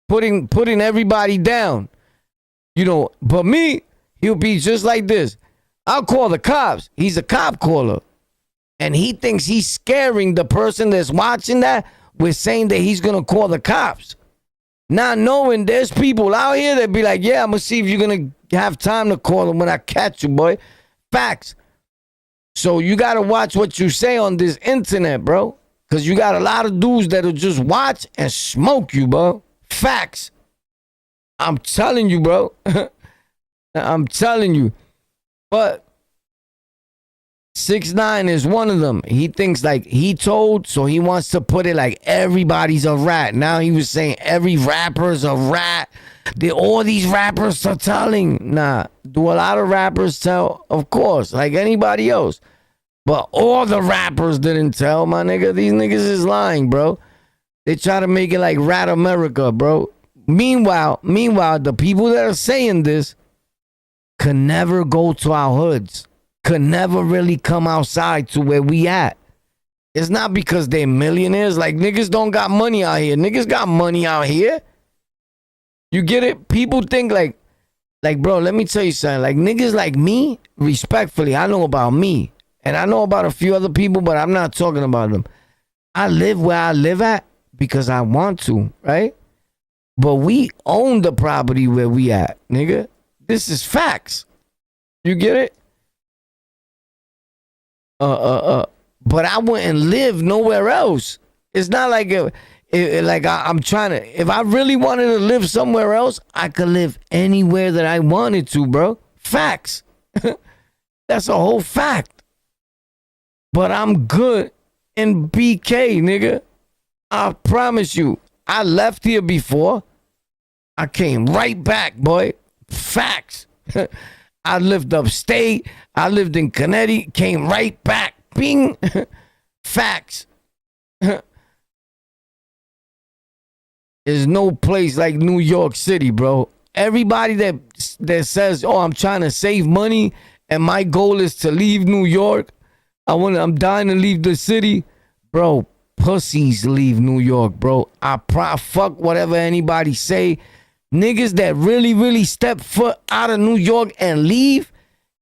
putting everybody down. You know, but me, he'll be just like this. I'll call the cops. He's a cop caller. And he thinks he's scaring the person that's watching that with saying that he's going to call the cops. Not knowing there's people out here that be like, yeah, I'm going to see if you're going to have time to call them when I catch you, boy. Facts. So you got to watch what you say on this internet, bro. Because you got a lot of dudes that'll just watch and smoke you, bro. Facts. I'm telling you, bro. I'm telling you. But 6ix9ine is one of them. He thinks like he told, so he wants to put it like everybody's a rat. Now he was saying every rapper's a rat. All these rappers are telling. Nah, do a lot of rappers tell? Of course, like anybody else. But all the rappers didn't tell, my nigga. These niggas is lying, bro. They try to make it like Rat America, bro. Meanwhile, the people that are saying this could never go to our hoods, could never really come outside to where we at. It's not because they're millionaires. Like, niggas don't got money out here. Niggas got money out here. You get it? People think like, bro, let me tell you something. Like, niggas like me, respectfully, I know about me. And I know about a few other people, but I'm not talking about them. I live where I live at because I want to, right? But we own the property where we at, nigga. This is facts. You get it? But I wouldn't live nowhere else. It's not like I'm trying to. If I really wanted to live somewhere else, I could live anywhere that I wanted to, bro. Facts. That's a whole fact. But I'm good in BK, nigga. I promise you. I left here before. I came right back, boy. Facts. I lived upstate. I lived in Connecticut. Came right back. Bing. Facts. There's no place like New York City, bro. Everybody that says, oh, I'm trying to save money and my goal is to leave New York. I'm dying to leave the city. Bro, pussies leave New York, bro. Fuck whatever anybody say. Niggas that really, really step foot out of New York and leave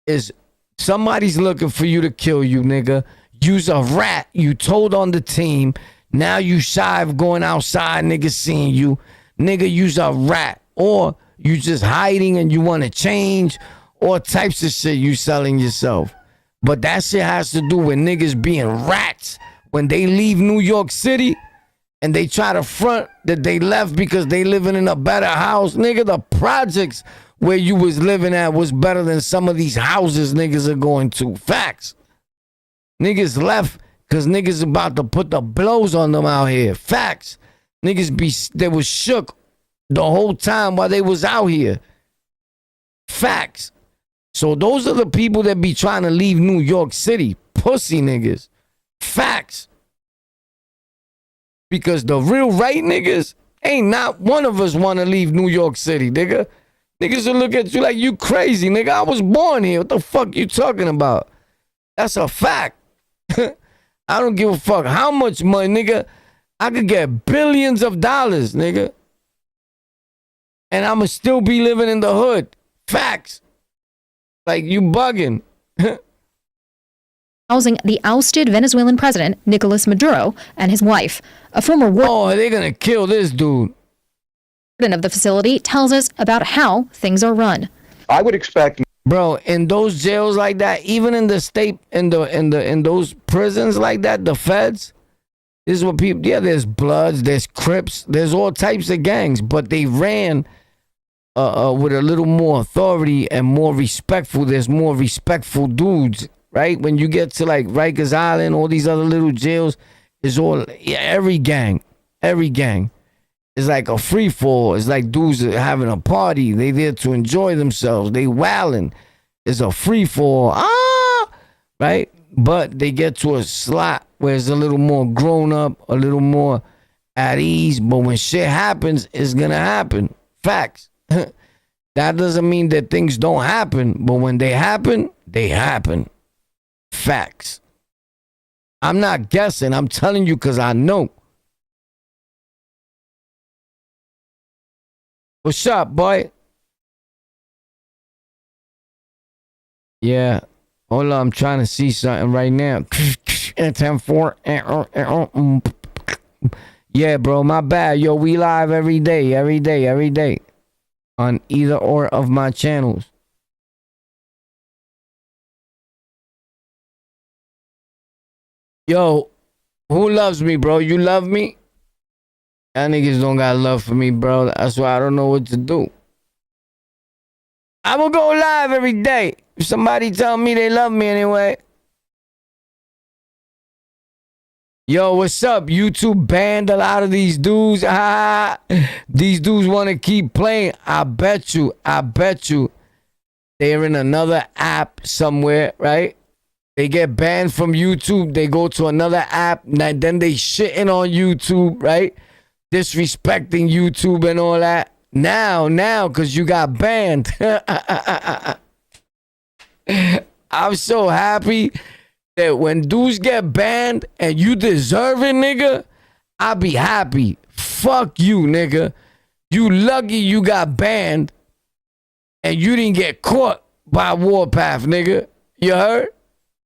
is somebody's looking for you to kill you, nigga. You's a rat. You told on the team. Now you shy of going outside, niggas seeing you. Nigga, you's a rat. Or you just hiding and you want to change. All types of shit you selling yourself. But that shit has to do with niggas being rats. When they leave New York City and they try to front that they left because they living in a better house. Nigga, the projects where you was living at was better than some of these houses niggas are going to. Facts. Niggas left because niggas about to put the blows on them out here. Facts. They was shook the whole time while they was out here. Facts. So those are the people that be trying to leave New York City. Pussy niggas. Facts. Because the real right niggas, ain't not one of us want to leave New York City, nigga. Niggas will look at you like you crazy, nigga. I was born here. What the fuck you talking about? That's a fact. I don't give a fuck how much money, nigga. I could get billions of dollars, nigga. And I'ma still be living in the hood. Facts. Like, you bugging. Housing the ousted Venezuelan president, Nicolas Maduro, and his wife. A former warden they're gonna kill this dude. Of the facility tells us about how things are run. I would expect, bro, in those jails like that, even in the state, in those prisons like that, the feds, this is what people. Yeah, there's Bloods, there's Crips, there's all types of gangs, but they ran with a little more authority and more respectful. There's more respectful dudes, right? When you get to like Rikers Island, all these other little jails, is all every gang. It's like a free fall. It's like dudes having a party. They there to enjoy themselves. They wilding. It's a free fall. Right? But they get to a slot where it's a little more grown up, a little more at ease. But when shit happens, it's gonna happen. Facts. That doesn't mean that things don't happen, but when they happen, they happen. Facts. I'm not guessing. I'm telling you because I know. What's up, boy? Yeah. Hold on, I'm trying to see something right now. 10-4. Yeah, bro, my bad. Yo, we live every day. On either or of my channels. Yo, who loves me, bro? You love me? Y'all niggas don't got love for me, bro. That's why I don't know what to do. I will go live every day. If somebody tell me they love me anyway. Yo, what's up? YouTube banned a lot of these dudes. These dudes want to keep playing. I bet you they're in another app somewhere, right? They get banned from YouTube. They go to another app. Then they shitting on YouTube, right? Disrespecting YouTube and all that. Now, because you got banned. I'm so happy that when dudes get banned and you deserve it, nigga, I be happy. Fuck you, nigga. You lucky you got banned and you didn't get caught by Warpath, nigga. You heard?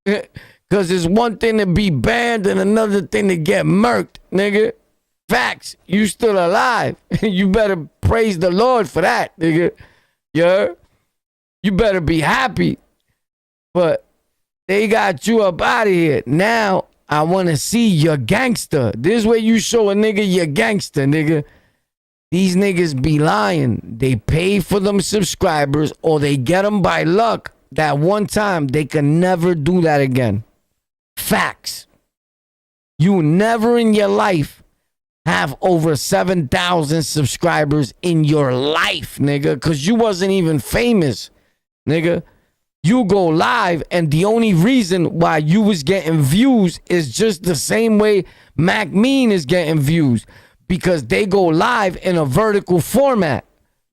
Because it's one thing to be banned and another thing to get murked, nigga. Facts. You still alive. You better praise the Lord for that, nigga. You heard? You better be happy. But they got you up out of here. Now, I want to see your gangster. This is where you show a nigga your gangster, nigga. These niggas be lying. They pay for them subscribers or they get them by luck. That one time, they can never do that again. Facts. You never in your life have over 7,000 subscribers in your life, nigga, because you wasn't even famous, nigga. You go live, and the only reason why you was getting views is just the same way Mac Mean is getting views, because they go live in a vertical format.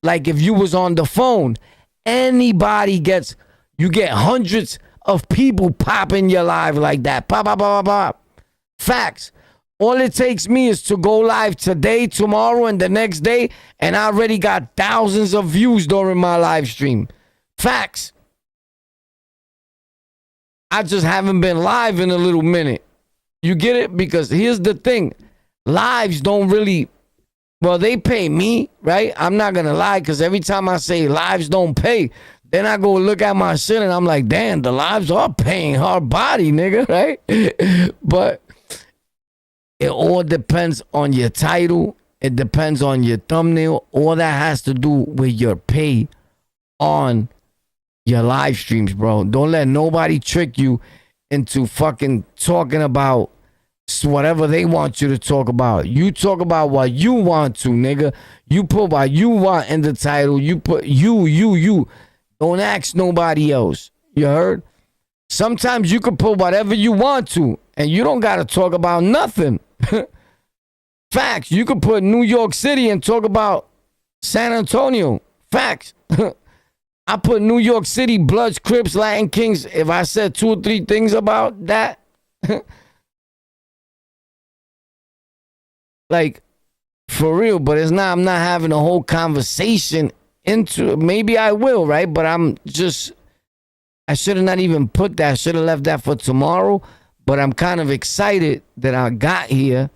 Like if you was on the phone, anybody gets, you get hundreds of people popping your live like that. Pop, pop, pop, pop, pop. Facts. All it takes me is to go live today, tomorrow, and the next day, and I already got thousands of views during my live stream. Facts. I just haven't been live in a little minute. You get it? Because here's the thing. Lives don't really, well, they pay me, right? I'm not going to lie, because every time I say lives don't pay, then I go look at my shit and I'm like, damn, the lives are paying her body, nigga, right? But it all depends on your title. It depends on your thumbnail. All that has to do with your pay on your live streams, bro. Don't let nobody trick you into fucking talking about whatever they want you to talk about. You talk about what you want to, nigga. You put what you want in the title. You put you. Don't ask nobody else. You heard? Sometimes you can put whatever you want to, and you don't got to talk about nothing. Facts. You could put New York City and talk about San Antonio. Facts. I put New York City, Bloods, Crips, Latin Kings. If I said 2 or 3 things about that, like, for real, but it's not, I'm not having a whole conversation into it. Maybe I will, right? But I should have not even put that. I should have left that for tomorrow. But I'm kind of excited that I got here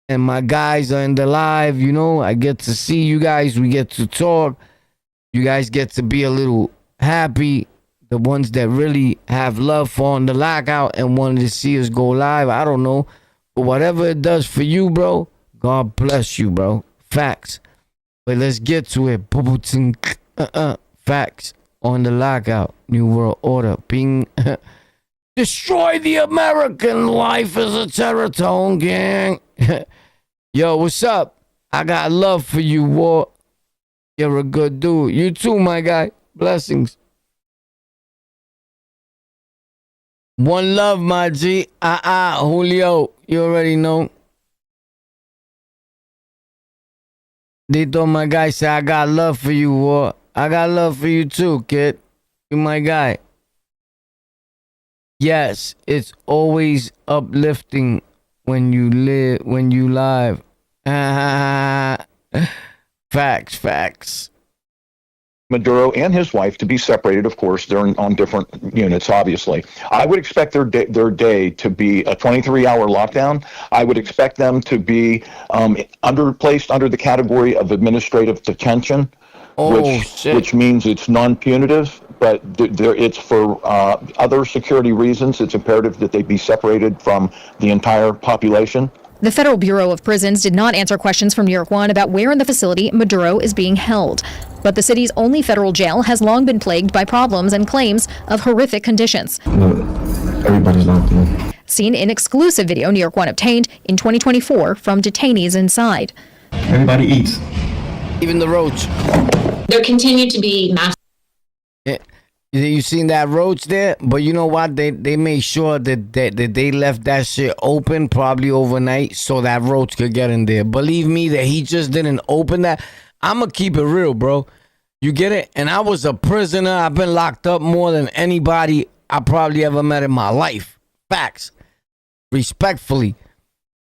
and my guys are in the live, you know. I get to see you guys. We get to talk. You guys get to be a little happy. The ones that really have love for On The Lockout and wanted to see us go live. I don't know. But whatever it does for you, bro, God bless you, bro. Facts. But let's get to it. Facts. On The Lockout. New World Order. Bing. Destroy the American life as a terror tone, gang. Yo, what's up? I got love for you, War. You're a good dude. You too, my guy. Blessings. One love, my G. Julio. You already know. Dito, my guy, say, I got love for you, War. I got love for you too, kid. You my guy. Yes, it's always uplifting when you live. Facts. Maduro and his wife to be separated. Of course, they're on different units, obviously. I would expect their day to be a 23-hour lockdown. I would expect them to be placed under the category of administrative detention, which means it's non-punitive, but it's for other security reasons. It's imperative that they be separated from the entire population. The Federal Bureau of Prisons did not answer questions from New York One about where in the facility Maduro is being held. But the city's only federal jail has long been plagued by problems and claims of horrific conditions. Everybody's locked in. Seen in exclusive video New York One obtained in 2024 from detainees inside. Everybody eats. Even the roach. There continue to be mass. You seen that roach there? But you know what? They made sure that they left that shit open probably overnight so that roach could get in there. Believe me that he just didn't open that. I'ma keep it real, bro. You get it? And I was a prisoner. I've been locked up more than anybody I probably ever met in my life. Facts. Respectfully,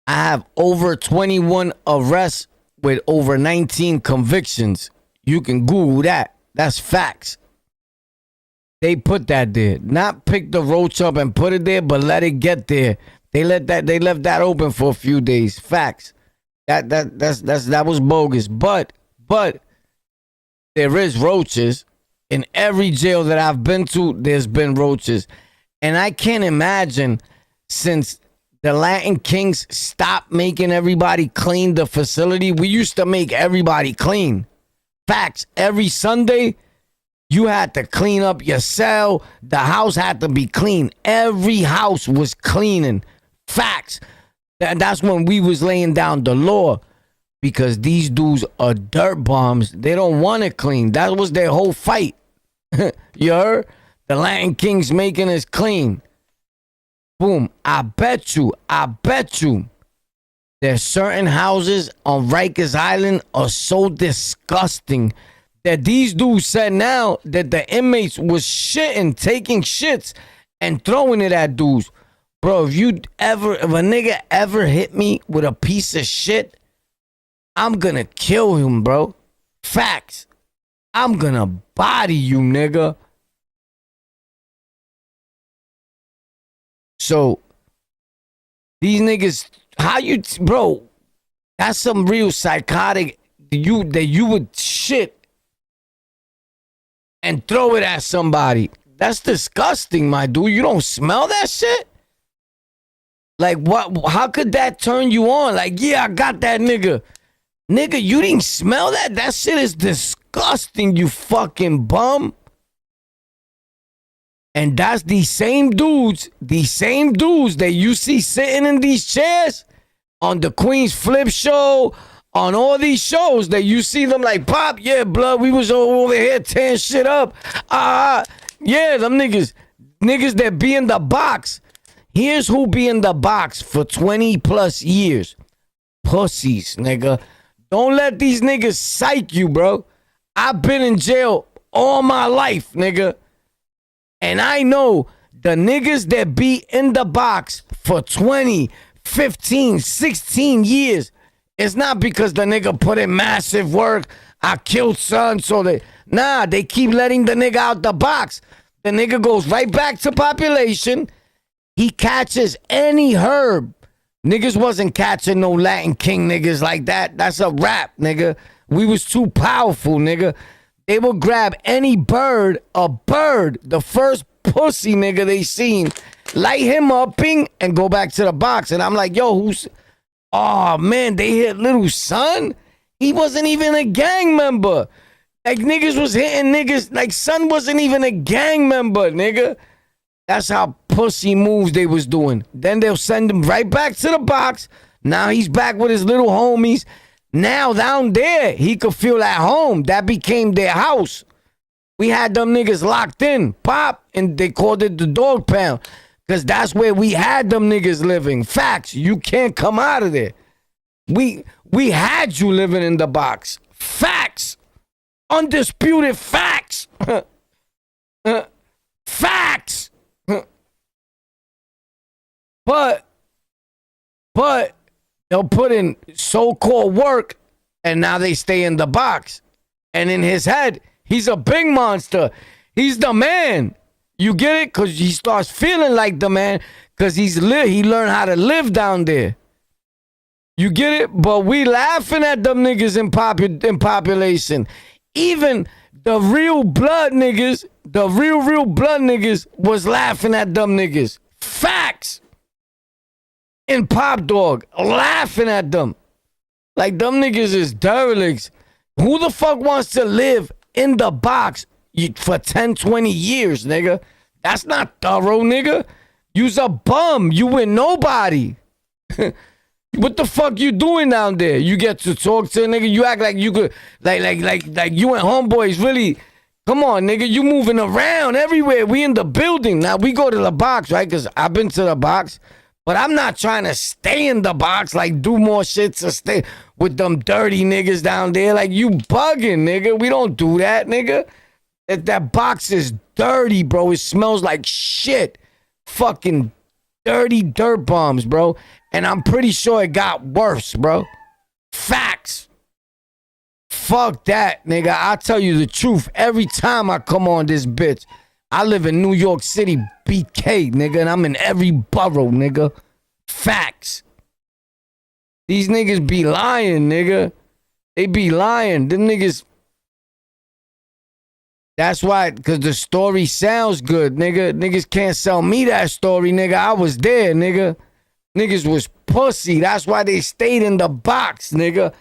I have over 21 arrests with over 19 convictions. You can Google that. That's facts. They put that there. Not pick the roach up and put it there, but let it get there. They left that open for a few days. Facts. That was bogus. But there is roaches. In every jail that I've been to, there's been roaches. And I can't imagine since the Latin Kings stopped making everybody clean the facility. We used to make everybody clean. Facts. Every Sunday, you had to clean up your cell. The house had to be clean. Every house was cleaning. Facts. That's when we was laying down the law. Because these dudes are dirt bombs. They don't want it clean. That was their whole fight. You heard? The Latin Kings making us clean. Boom. I bet you. There's certain houses on Rikers Island are so disgusting that these dudes said now that the inmates was taking shits and throwing it at dudes. Bro, if a nigga ever hit me with a piece of shit, I'm gonna kill him, bro. Facts. I'm gonna body you, nigga. So, these niggas, bro, that's some real psychotic, that you would shit and throw it at somebody. That's disgusting, my dude. You don't smell that shit? Like, what? How could that turn you on? Like, yeah, I got that nigga. Nigga, you didn't smell that? That shit is disgusting, you fucking bum. And that's these same dudes that you see sitting in these chairs on the Queen's Flip show, on all these shows that you see them like, Pop, yeah, blood, we was over here tearing shit up. Yeah, them niggas that be in the box. Here's who be in the box for 20 plus years. Pussies, nigga. Don't let these niggas psych you, bro. I've been in jail all my life, nigga. And I know the niggas that be in the box for 20, 15, 16 years, it's not because the nigga put in massive work. I killed son, so they keep letting the nigga out the box. The nigga goes right back to population. He catches any herb. Niggas wasn't catching no Latin King niggas like that. That's a rap, nigga. We was too powerful, nigga. They would grab any bird, the first pussy nigga they seen, light him up, ping, and go back to the box. And I'm like, yo, oh man, they hit little son? He wasn't even a gang member. Like niggas was hitting niggas, like son wasn't even a gang member, nigga. That's how pussy moves they was doing. Then they'll send him right back to the box. Now he's back with his little homies. Now down there, he could feel at home. That became their house. We had them niggas locked in, pop, and they called it the dog pound. Because that's where we had them niggas living. Facts. You can't come out of there. We had you living in the box. Facts. Undisputed facts. Facts. But they'll put in so-called work, and now they stay in the box. And in his head, he's a big monster. He's the man. You get it? Because he starts feeling like the man because he learned how to live down there. You get it? But we laughing at them niggas in population. Even the real blood niggas, the real blood niggas was laughing at them niggas. Facts. In Pop Dog, laughing at them. Like them niggas is derelicts. Who the fuck wants to live in the box for 10, 20 years, nigga? That's not thorough, nigga. You's a bum. You with nobody. What the fuck you doing down there? You get to talk to a nigga. You act like you could, like you and homeboys really. Come on, nigga. You moving around everywhere. We in the building. Now we go to the box, right? Because I've been to the box. But I'm not trying to stay in the box, like do more shit to stay with them dirty niggas down there. Like you bugging, nigga. We don't do that, nigga. That box is dirty, bro. It smells like shit. Fucking dirty dirt bombs, bro. And I'm pretty sure it got worse, bro. Facts. Fuck that, nigga. I'll tell you the truth. Every time I come on this bitch, I live in New York City, BK, nigga, and I'm in every borough, nigga. Facts. These niggas be lying, nigga. They be lying. Them niggas. That's why, because the story sounds good, nigga. Niggas can't sell me that story, nigga. I was there, nigga. Niggas was pussy. That's why they stayed in the box, nigga.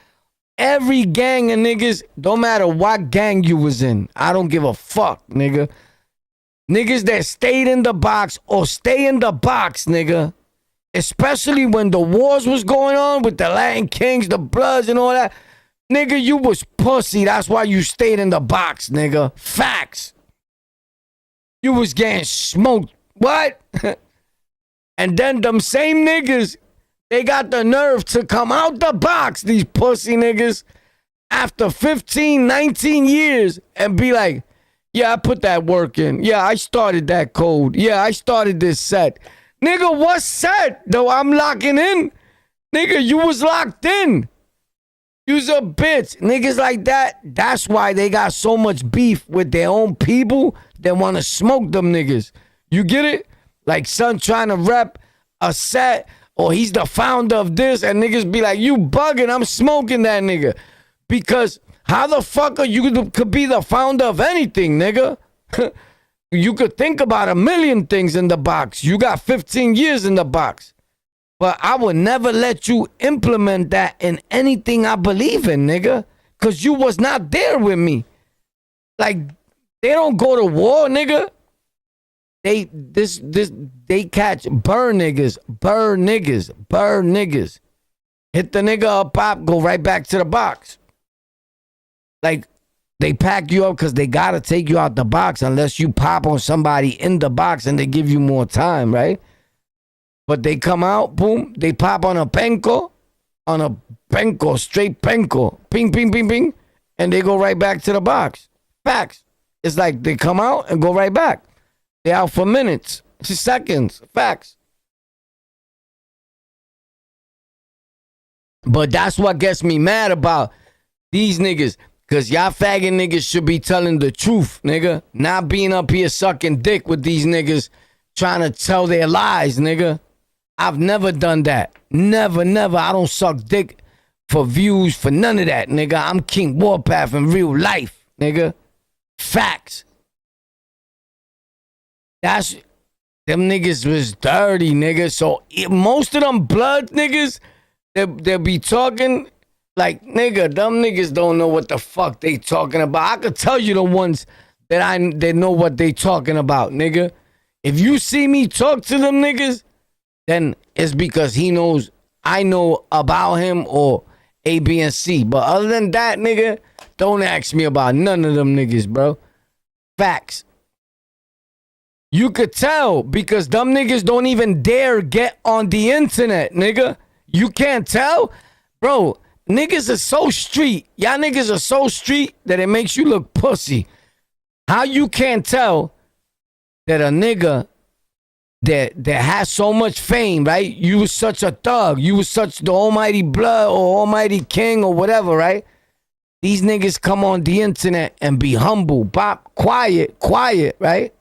Every gang of niggas, don't matter what gang you was in. I don't give a fuck, nigga. Niggas that stayed in the box or stay in the box, nigga. Especially when the wars was going on with the Latin Kings, the Bloods and all that. Nigga, you was pussy. That's why you stayed in the box, nigga. Facts. You was getting smoked. What? And then them same niggas, they got the nerve to come out the box, these pussy niggas, after 15, 19 years and be like, yeah, I put that work in. Yeah, I started that code. Yeah, I started this set. Nigga, what set? Though I'm locking in? Nigga, you was locked in. You's a bitch. Niggas like that, that's why they got so much beef with their own people that want to smoke them niggas. You get it? Like son trying to rep a set or he's the founder of this and niggas be like, you bugging, I'm smoking that nigga. Because how the fuck are you could be the founder of anything, nigga? You could think about a million things in the box. You got 15 years in the box. But I would never let you implement that in anything I believe in, nigga. Because you was not there with me. Like, they don't go to war, nigga. They catch burn niggas. Hit the nigga up, pop, go right back to the box. Like, they pack you up because they got to take you out the box unless you pop on somebody in the box and they give you more time, right? But they come out, boom, they pop on a penco, straight penco, ping, ping, ping, ping, and they go right back to the box. Facts. It's like they come out and go right back. They out for minutes, seconds. Facts. But that's what gets me mad about these niggas. Because y'all faggot niggas should be telling the truth, nigga. Not being up here sucking dick with these niggas trying to tell their lies, nigga. I've never done that. Never. I don't suck dick for views, for none of that, nigga. I'm King Warpath in real life, nigga. Facts. Them niggas was dirty, nigga. So most of them blood niggas, they'll be talking like, nigga, them niggas don't know what the fuck they talking about. I could tell you the ones that know what they talking about, nigga. If you see me talk to them niggas, then it's because he knows I know about him A, B, and C. But other than that, nigga, don't ask me about none of them niggas, bro. Facts. You could tell because them niggas don't even dare get on the internet, nigga. You can't tell? Bro, niggas are so street. Y'all niggas are so street that it makes you look pussy. How you can't tell that a nigga that has so much fame, right? You was such a thug. You was such the almighty blood or almighty king or whatever, right? These niggas come on the internet and be humble, pop, quiet, right?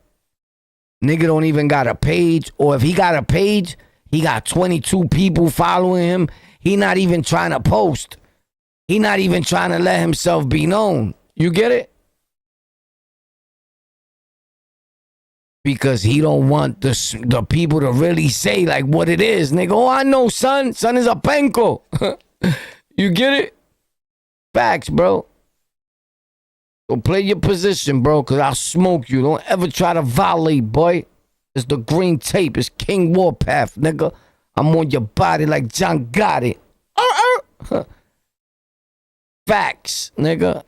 Nigga don't even got a page. Or if he got a page, he got 22 people following him. He not even trying to post. He not even trying to let himself be known. You get it? Because he don't want the people to really say like what it is. Nigga, oh, I know, son. Son is a penko. You get it? Facts, bro. So play your position, bro, because I'll smoke you. Don't ever try to violate, boy. It's the green tape. It's King Warpath, nigga. I'm on your body like John Gotti. Facts, nigga.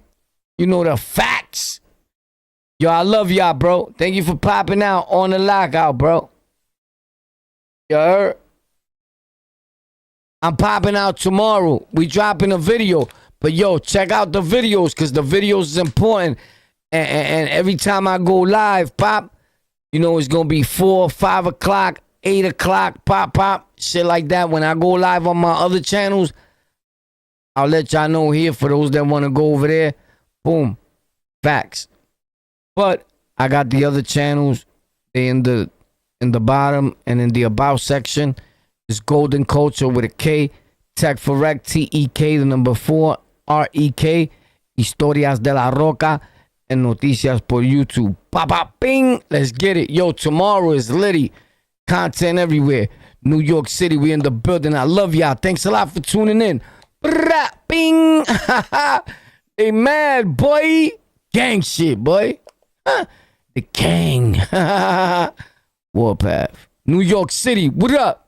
You know the facts. Yo, I love y'all, bro. Thank you for popping out on the lockout, bro. You heard? I'm popping out tomorrow. We dropping a video. But yo, check out the videos because the videos is important. And every time I go live, pop, you know, it's going to be 4, 5 o'clock, 8 o'clock, pop, shit like that. When I go live on my other channels, I'll let y'all know here for those that want to go over there. Boom. Facts. But I got the other channels. They in the bottom and in the about section. It's Golden Culture with a K. Tech for Rec, T-E-K, the number 4, R-E-K. Historias de la Roca and Noticias por YouTube. Pop, ping. Let's get it. Yo, tomorrow is litty. Content everywhere. New York City, we in the building. I love y'all. Thanks a lot for tuning in. Brah, bing. They mad, boy. Gang shit, boy. The King. Warpath. New York City, what up?